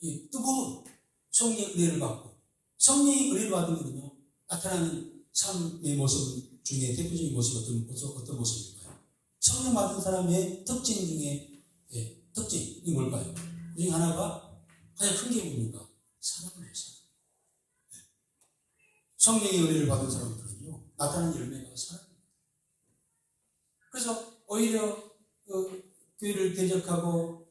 이 뜨거운 성령의 은혜를 받고 성령의 은혜를 받으면요 나타나는 삶의 모습 중에 대표적인 모습이 어떤 모습일까요? 성령 받은 사람의 특징 중에 특징이 뭘까요? 그 중에 하나가 가장 큰 게 뭡니까? 사랑이에요. 성령의 은혜를 받은 사람들은요 나타나는 열매가 사랑입니다. 그래서 오히려 교회를 대적하고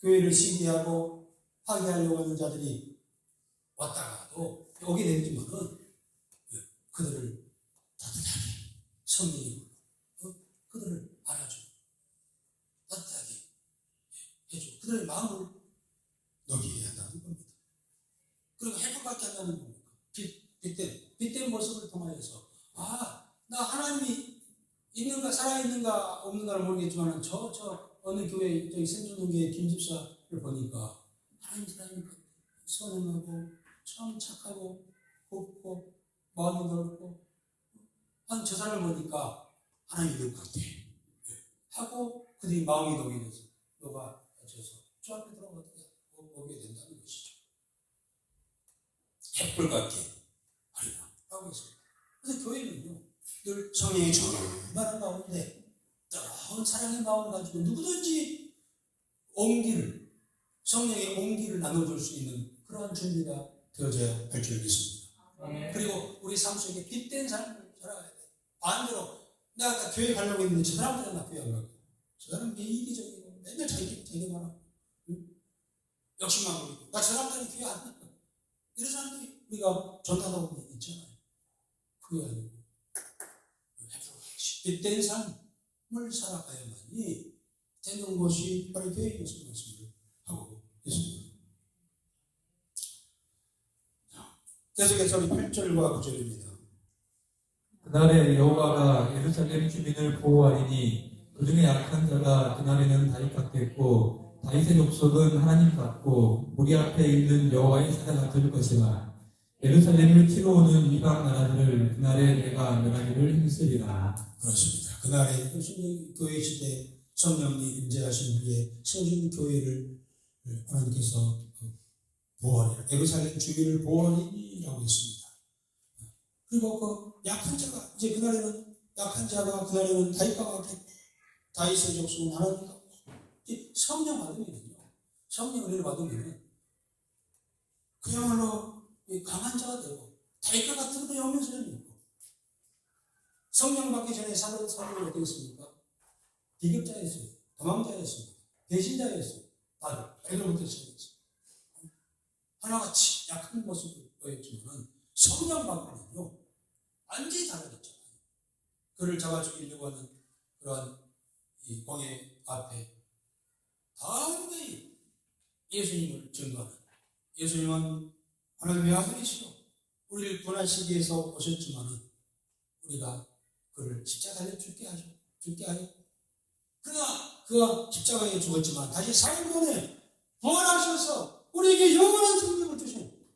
교회를 시기하고 파괴하려고 하는 자들이 왔다가도 오게 되지만은 그들을 따뜻하게 성령이 그들을 안아주고 따뜻하게 해주고 그들의 마음을 녹이게 한다는 겁니다. 그리고 햇볕밖에 한다는 겁니까? 빛된 모습을 통하여서 나 하나님이 있는가 살아있는가 없는가를 모르겠지만 저 어느 교회 저기 생존교회 김 집사를 보니까 하나님 선행하고 참 착하고 곱고 마음이 넓고 저 사람을 보니까 하나님 있는 것 같아 하고 그들이 마음이 녹이면서 녹아져서 저 앞에 들어오게 된다는 것이죠. 햇불 같게 하리라 라고 했습니다. 그래서 교회는요 늘 성령의 충만한 가운데 뜨거운 사랑의 마음을 가지고 누구든지 성령의 온기를 나눠줄 수 있는 그러한 준비가 되어져야 할 줄 믿습니다. 그리고 우리 삶 속에 빛된 삶을 살아가야 돼. 반대로 내가 교회 가려고 했는데 저 사람들은 나 교회 안 가고 저 사람은 이기적이고 맨날 자기만 하고 욕심만 부리고 나 저 사람들은 교회 안 가. 이런 사람들이 우리가 전하다 보면 있잖아요. 그게 아니고 빛된 삶을 살아가야만이 되는 것이 바로 교회의 것을 말씀을 하고 있습니다. 계속해서 우리 8절과 9절입니다. 그날에 여호와가 예루살렘 주민을 보호하리니 그 중에 약한 자가 그날에는 다윗 같겠고 다윗의 족속은 하나님 같고 무리 앞에 있는 여호와의 사자가 될 것이라. 예루살렘을 치러 오는 이방 나라들을 그날에 내가 멸하기를 힘쓰리라. 그렇습니다. 그날에 교회 시대 성령이 임재하신 후에 세워진 교회를 하나님께서 보호하리라. 예루살렘 주민을 보호하리라고 했습니다. 그리고 그 약한 자가 이제 그날에는 약한 자가 그날에는 다윗과 같겠고 다윗의 족속은 하나님 같고 성령 받으면요. 성령 은혜를 받으면 그야말로 강한 자가 되고 다윗과 같은 그런 영면선이 있고 성령 받기 전에 사도는 어떻게 했습니까? 비격자였어요. 도망자였어요. 배신자였어요. 다들 애들부터 시작했어요. 하나같이 약한 모습을 보였지만 성령 받고는요 완전히 달라졌잖아요. 그를 잡아 죽이려고 하는 그러한 이 공의 앞에 담대히 예수님을 증거하는, 예수님은 하나님의 아들이시고 우리를 구원하시기 위해서 오셨지만은 우리가 그를 십자가에 죽게 하여 그러나 그가 십자가에 죽었지만 다시 4일 만에 부활하셔서 우리에게 영원한 생명을 주신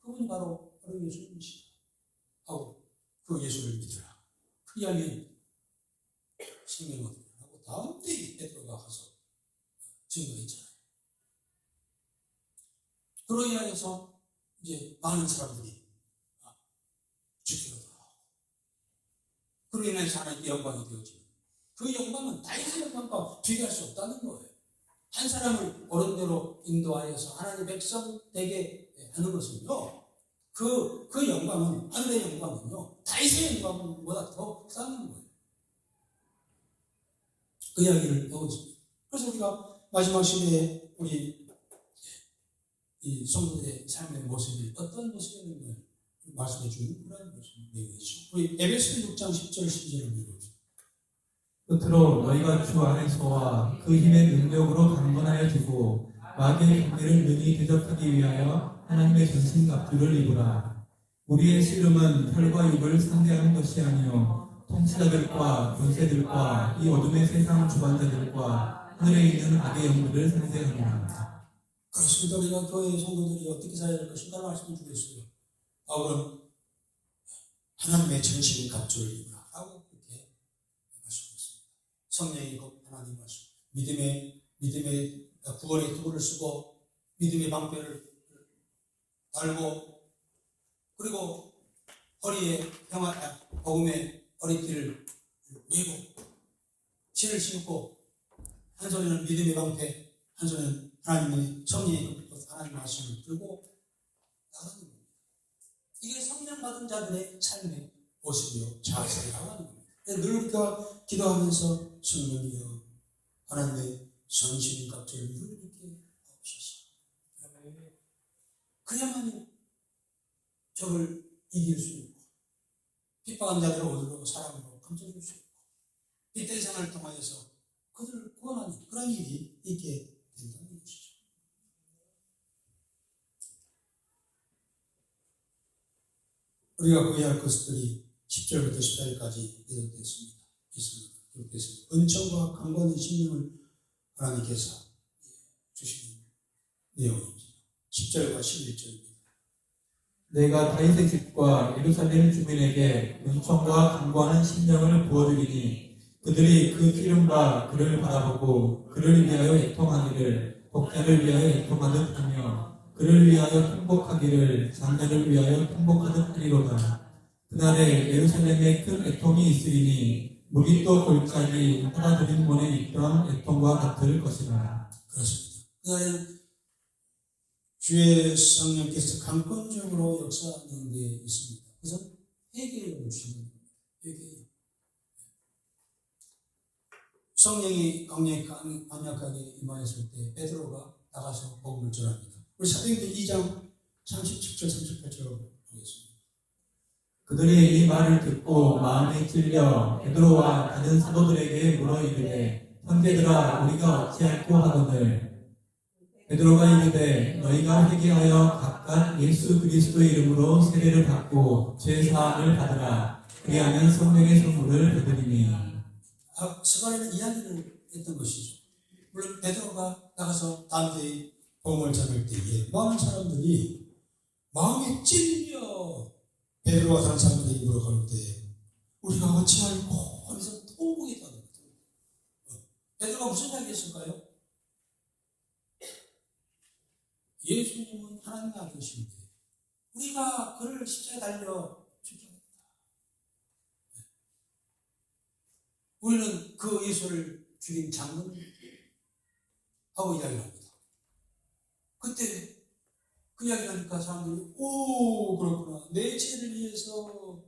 그분이 바로 예수님이시다 하고 그 예수를 믿으라. 그리하면 생명을 하고 다음 때에 베드로가 가서 증거했잖아요. 그로 인하여서 이제 많은 사람들이 죽기로 돌아오고 그로 인해서 하나님께 영광이 되어지는 그 영광은 다윗의 영광과 비교할 수 없다는 거예요. 한 사람을 옳은 대로 인도하여서 하나님의 백성 되게 하는 것은요 그 영광은 하늘의 영광은요 다윗의 영광보다 더 크다는 거예요. 그 이야기를 배웠습니다. 그래서 우리가 마지막 시대에 우리 이 성도들의 삶의 모습이 어떤 모습이었는가 말씀해 주는 그런 모습을 내고 있죠. 우리 에베소서 6장 10절 12절을 읽어봅시다. 끝으로 너희가 주 안에서와 그 힘의 능력으로 강건하여지고 마귀의 경계를 능히 대적하기 위하여 하나님의 전신갑주를 입으라. 우리의 씨름은 혈과 육을 상대하는 것이 아니요 통치자들과 권세들과 이 어둠의 세상 주관자들과 하늘에 있는 악의 영들을 상대하노라. 그렇습니다. 우리가 교회 성도들이 어떻게 살아야 될 것인가 말씀을 주겠어요. 바울은 하나님의 전신 갑주를 입으라 라고 그렇게 말씀했습니다. 성령이 곧 하나님 말씀, 믿음의 구원의 도구를 쓰고 믿음의 방패를 달고 그리고 허리에 복음의 허리띠를 메고 신을 신고 한 손에는 믿음의 방패, 한 손에는 하나님의 성령의 하나님 말씀을 들고 나가는 겁니다. 이게 성령 받은 자들의 삶의 모습이요 자세라고 하는 겁니다. 늘 우리가 기도하면서 성령이여 하나님의 전신갑주를 늘 이렇게 없으시오. 그래야만이 적을 이길 수 있고 핍박한 자들을 오늘로 사랑으로 감춰줄 수 있고 빗된 생활을 통하여서 그들을 구원하는 그런 일이 있게 된다는 것이죠. 우리가 구해야 할 것들이 10절부터 14절까지 기록됐습니다. 은총과 강건한 심령을 하나님께서 주시는 내용입니다. 10절과 11절입니다. 내가 다윗의 집과 예루살렘 주민에게 은총과 강구하는 심령을 부어주리니 그들이 그 기름과 그를 바라보고 그를 위하여 애통하기를 복자를 위하여 애통하듯 하며 그를 위하여 통곡하기를 장자를 위하여 통곡하듯 하리로다. 그날에 예루살렘에 큰 애통이 있으리니 물이 또 골짜기 하나들인 문에 있던 애통과 같을 것이라. 그렇습니다. 그날에는 주의 성령께서 강권적으로 역사하는 게 있습니다. 그래서 회개의 영을 주시는 겁니다. 회개의 성령이 강력하게 임하였을 때 베드로가 나가서 복음을 전합니다. 우리 사도행전 2장 37절 38절로 보겠습니다. 그들이 이 말을 듣고 마음에 찔려 베드로와 다른 사도들에게 물어 이르되 형제들아 우리가 어찌할꼬 하거늘 베드로가 이르되 너희가 회개하여 각각 예수 그리스도의 이름으로 세례를 받고 죄 사함을 받으라. 그리하면 성령의 선물을 받으리니. 서간에는 이야기를 했던 것이죠. 물론 베드로가 나가서 담대히 복음을 전할 때에 많은 사람들이 마음에 찔려 베드로와 다른 사람들이 입으로 갈 때 우리가 어찌할꼬 하면서 통곡이 있다는 거죠. 베드로가 무슨 이야기 했을까요? 예수님은 하나님의 아들이신데 우리가 그를 십자가에 달려 죽였다. 우리는 그 예수를 죽인 장군하고 이야기를 합니다. 그때 그 이야기를 하니까 사람들이 오 그렇구나. 내 죄를 위해서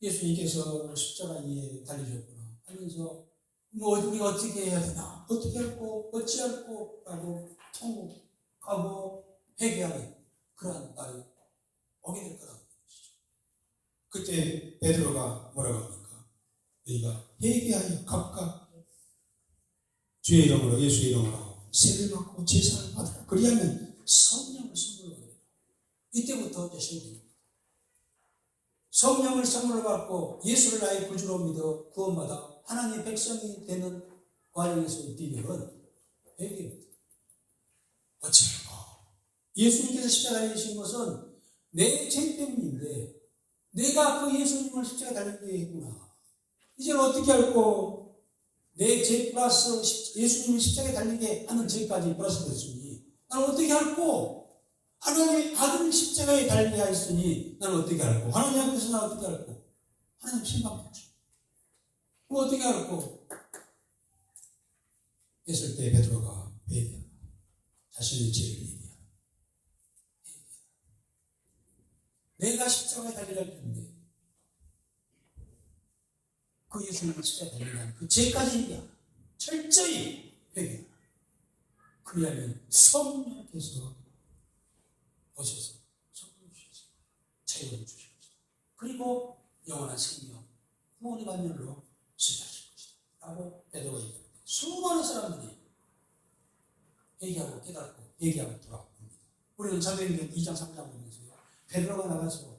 예수님께서 십자가에 달리셨구나 하면서 뭐 우리가 어떻게 해야 되나 어떻게 할꼬 어찌할꼬 라고 통곡하고 회개하는 그러한 날이 오게 될 거라는 것이죠. 그때 베드로가 뭐라고 합니까? 너희가 회개하여 각각 주의 이름으로 예수의 이름으로 세를 받고 제사를 받으라. 그리하면 성령을 선물로 받으라. 이때부터 이제 시작됩니다. 성령을 선물로 받고 예수를 나의 구주로 믿어 구원받아 하나님의 백성이 되는 과정에서의 비결은 회개입니다. 어찌할꼬 예수님께서 십자가에 지신 것은 내 죄 때문인데 내가 그 예수님을 십자가에 달리게 했구나. 이제는 어떻게 할꼬 내 죄 플러스 예수님을 십자가에 달리게 하는 죄까지 플러스 됐으니 나는 어떻게 할꼬 하나님의 아들을 십자가에 달리게 하였으니 나는 어떻게 할꼬 하나님 앞에서 나는 어떻게 할꼬 하나님 심판받죠. 그럼 어떻게 할꼬 했을 때 베드로가 회개합니다. 자신의 죄를 얘기합니다. 내가 십자가에 달리라 했는데 그 예수님을 십자가에 달리라 그 죄까지 얘기합니다. 철저히 회개합니다. 그리하면 성령께서 오셔서 성령을 주셔서 자유를 주실 것이다. 그리고 영원한 생명 구원의 반열로 수리하실 것이다 라고 베드로가 얘기합니다. 수많은 사람들이 회개하고 깨닫고 회개하고 돌아옵니다. 우리는 사도행전 2장 3장 보면서요. 베드로가 나가서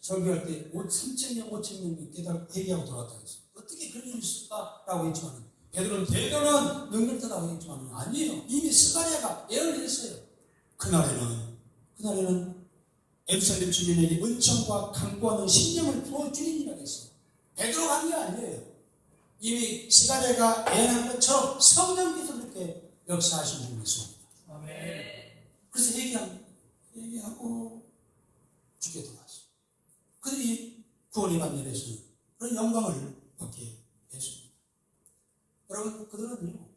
설교할 때 3,000명 5,000명이 깨닫고 회개하고 돌아왔다고 했어요. 어떻게 그런 일이 있을까라고 했지만 베드로는 대단한 능력자라고 했지만 아니에요. 이미 스가랴가 예언을 했어요. 그날에는 예루살렘 주민에게 은총과 강구하는 심령을 부어주리니라 했어요. 베드로가 한 게 아니에요. 이미 스가랴가 예언한 것처럼 성령께서 그렇게 역사하신 분이 있습니다. 그래서 얘기하고 죽게 돌아왔어요. 그들이 구원의 반열에서는 그런 영광을 받게 했습니다. 여러분, 그들은요,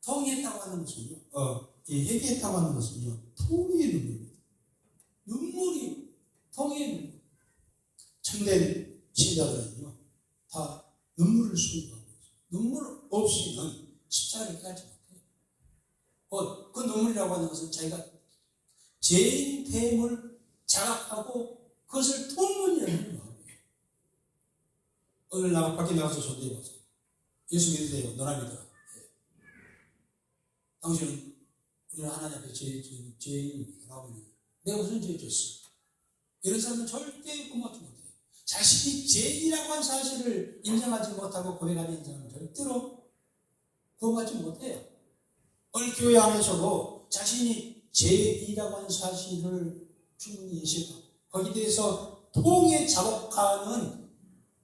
통회했다고 하는 것은요, 회개했다고 하는 것은요, 통회의 눈물입니다. 눈물이 통회의 눈물. 참된 신자들은요, 다 눈물을 수입하고 있어요. 눈물 없이는 십자가를 깨닫지 못해요. 그 눈물이라고 하는 것은 자기가 죄인됨을 자각하고 그것을 통문이라는 마음이에요. 오늘 밖에 나가서 존재해보세요. 예수 믿으세요. 너나 믿어라. 당신은 우리는 하나님 앞에 죄인이라고 하는 내가 무슨 죄 졌어? 이런 사람은 절대 고맙지 못해요. 자신이 죄인이라고 한 사실을 인정하지 못하고 고백하는 사람은 절대로 구원받지 못해요. 오늘 교회 안에서도 자신이 죄인이라고 하는 사실을 충분히 인식하고 거기에 대해서 통에 작업하는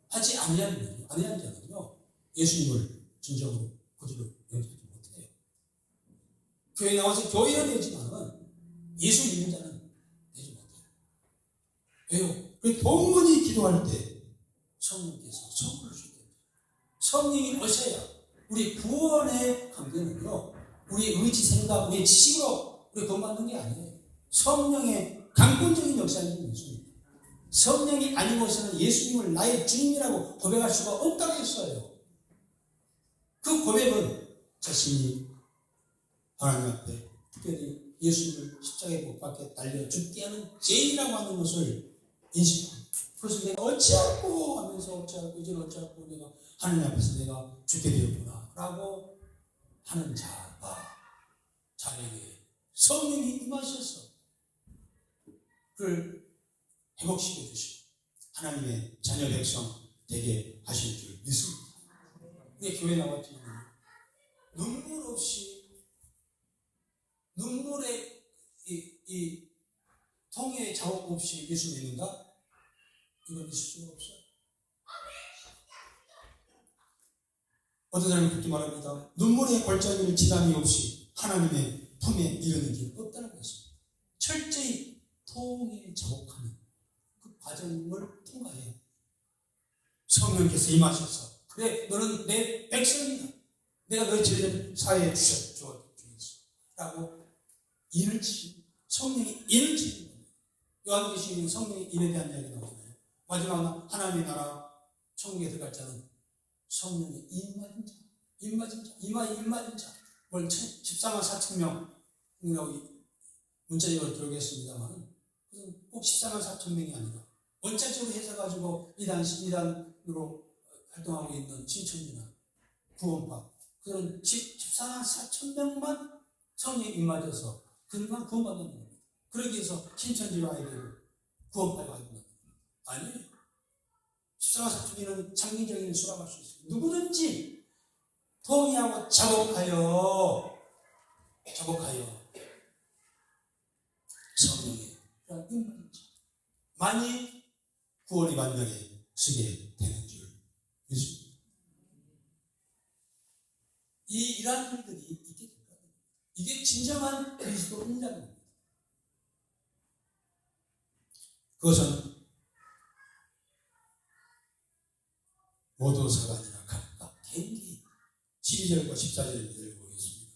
하지 아니하는 자는요 예수님을 진정으로 구주로 영접하지 못해요. 교회에 나와서 교회는 되지만은 예수 믿는 자는 되지 못해요. 왜요? 그 동문이 기도할 때 성령께서 선물을 주게 됩니다. 성령이 오셔야 우리 구원의 관계는요 우리의 의지, 생각, 우리의 지식으로 우리 돈 받는 게 아니에요. 성령의 강권적인 역사인 예수님. 성령이 아니고서는 예수님을 나의 주님이라고 고백할 수가 없다고 했어요. 그 고백은 자신이 하나님 앞에 특별히 예수님을 십자가에 못 박혀 달려 죽게 하는 죄인이라고 하는 것을 인식합니다. 그래서 내가 어찌하고 하면서 어찌하고 이제 어찌하고 내가 하나님 앞에서 내가 죽게 되었구나 라고 하는 자가 자에게 성령이 임하셔서 그를 회복시켜 주시고 하나님의 자녀 백성 되게 하실 줄 믿습니다. 우리 교회 나왔지만 눈물 없이 눈물의 이 통의 자국 없이 예수 믿는다? 이건 있을 수가 없어요. 어떤 사람이 그렇게 말합니다. 눈물의 골짜기를 지담이 없이 하나님의 품에 이르는 길 없다는 것입니다. 철저히 통에 자국하는 그 과정을 통과해요. 성령께서 임하셔서 그래 너는 내 백성이다. 내가 너희 죄를 사해해 주겠어 라고 인을 치고 성령이 인을 치는 거예요. 요한계시록에 성령의 인에 대한 이야기가 나오잖아요. 마지막 하나님의 나라 천국에 들어갈 자는 성령의 임맞은 자, 이마에 임맞은 자, 14만 4천 명이라고 문자적으로 기록했습니다만, 그것은 꼭 14만 4천 명이 아니라 원자적으로 해석가지고 이단으로 활동하고 있는 신천지나 구원파, 그들은 14만 4천 명만 성령에 임맞아서 그들만 구원받는 겁니다. 그러기 위해서 신천지로 와야 되고 구원파에 와야 된다. 아니에요. 14만 4천 명은 장기적인 수락할 수 있어요. 누구든지 동의하고 자복하여 성령에 임맞은 자 만이 구원이 만명에 서게 되는 줄 믿습니다. 이러한 일들이 있게 될 겁니다. 이게 진정한 그리스도인이라는 겁니다. 그것은 모두 사관이나 각각 개인이 12절과 14절을 보겠습니다.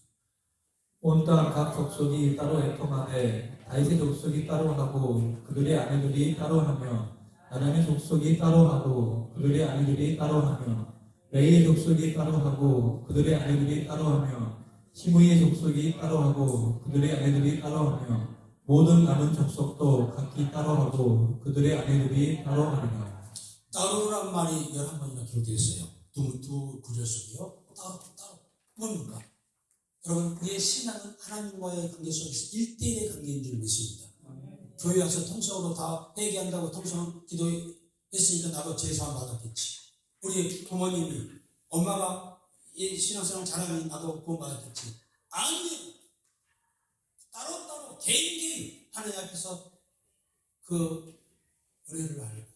온 땅 각 족속이 따로 애통하되 다윗의 족속이 따로 하고 그들의 아내들이 따로 하며 아람의 족속이 따로 하고 그들의 아내들이 따로 하며 레이의 족속이 따로 하고 그들의 아내들이 따로 하며 시므이의 족속이 따로 하고 그들의 아내들이 따로 하며 모든 남은 족속도 각기 따로 하고 그들의 아내들이 따로 하리라. 따로란 말이 11번이나 기록되어 있어요. 두 구절 속에요. 따로. 뭡니까? 여러분, 우리의 신앙은 하나님과의 관계 속에서 1대1의 관계인 줄 믿습니다. 교회 와서 통성으로 다 회개한다고 통성 기도했으니까 나도 제사함 받았겠지. 우리 부모님이, 엄마가 이 신앙생활 잘하니 나도 구원 받았겠지. 아니에요. 따로 개인 하나님 앞에서 그 은혜를 알고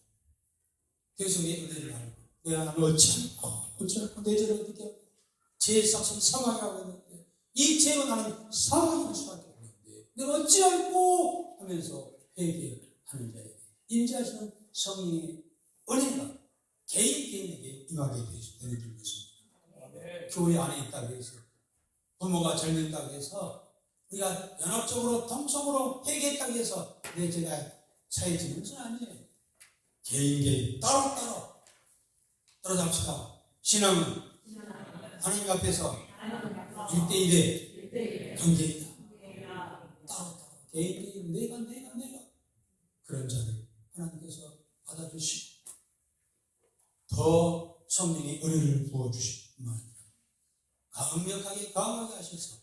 계속의 은혜를 알고 내가 나를 어찌할까 내 죄를 어떻게 하고 죄의 싹성 사망이 하고 있는데 이 죄로 나는 사망이 될 수밖에 없는데 내가 어찌할꼬 하면서 회개하는 자에게 임재하시는 성령의 은혜가 개인에게 임하게 되는 줄 믿습니다. 교회 안에 있다고 해서 부모가 젊는다고 해서 우리가 연합적으로 통성으로 회개했다고 해서 내 죄가 사해지는 것은 아니에요. 개인 따로 잡시다. 신앙은 하나님 앞에서 1대1의 관계이다. 따로 개인 내가 그런 자를 하나님께서 받아주시고 더 성령의 은혜를 부어주시고 강력하게 강하게 하셔서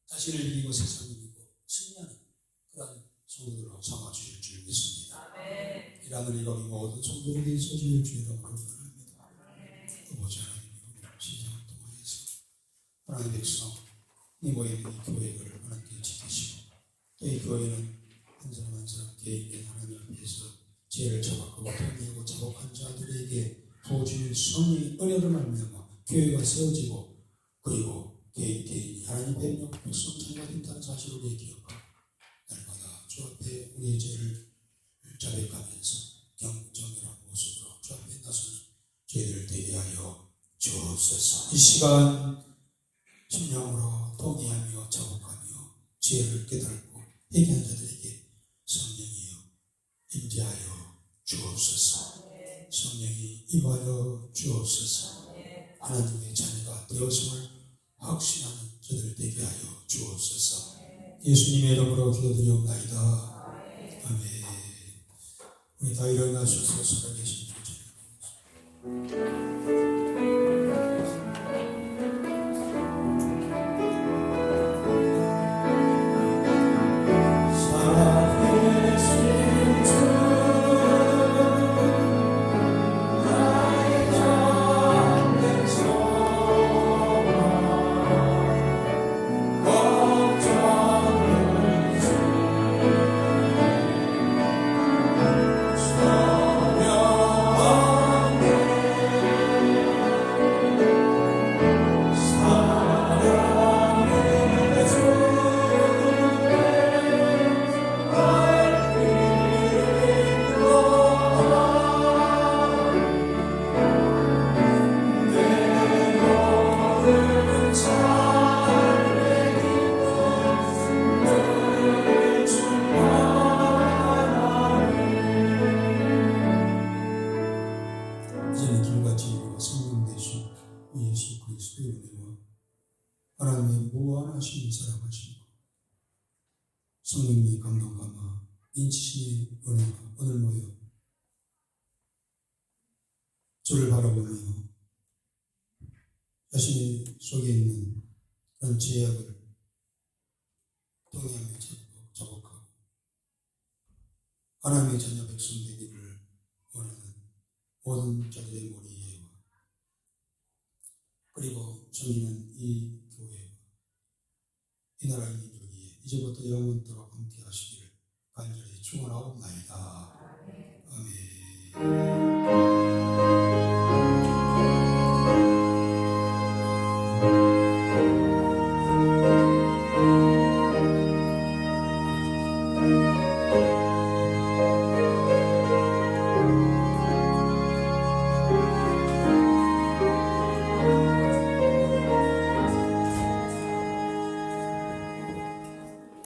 자신을 이기고 세상을 이기고 승리하는 그런 성도들로 삼아주실 줄 믿습니다. 이라는 이거리 모든 성도들이 있어질 주의라고 원합니다. 아버지 하나님 시장을 통하여서 하나님의 백성 이 모임의 교회를 하나님께 지키시고 또 이 교회는 한 사람 한 사람 개인의 하나님 앞에서 죄를 자각하고 통일하고 자복한 자들에게 부어주실 성령의 은혜로 말미암아 교회가 세워지고 그리고 개인이 하나님 백성 참가 된다는 사실을 기억하고 날마다 주 앞에 우리의 죄를 자백하면서 정결한 모습으로 주 앞에 나서는 저희들을 대비하여 주옵소서. 이 시간 심령으로 동의하며 자복하며 죄를 깨닫고 회개한 자들에게 성령이여 임재하여 주옵소서. 성령이 임하여 주옵소서. 하나님의 자녀가 되었음을 확신하는 저들 되게 하여 주옵소서. 예수님의 이름으로 기도드리옵나이다. 아멘. 우리 다 일어나셔서 살아계신 주님. 살아계신 주 진실같이 이루어 생명 되신 예수 그리스도의 은혜와 하나님의 무한하신 사랑하심과 성령의 감동 감화 인치심의 은혜가 오늘 모여 주를 바라보며 자신의 속에 있는 그런 죄악을 동의하며 자복하고 하나님의 자녀 백성 되기를 원하는 모든 자들의 머리에와 그리고 섬기는 이 교회와 이 나라의 민족이 이제부터 영원토록 함께 하시기를 간절히 축원하옵나이다. 아멘.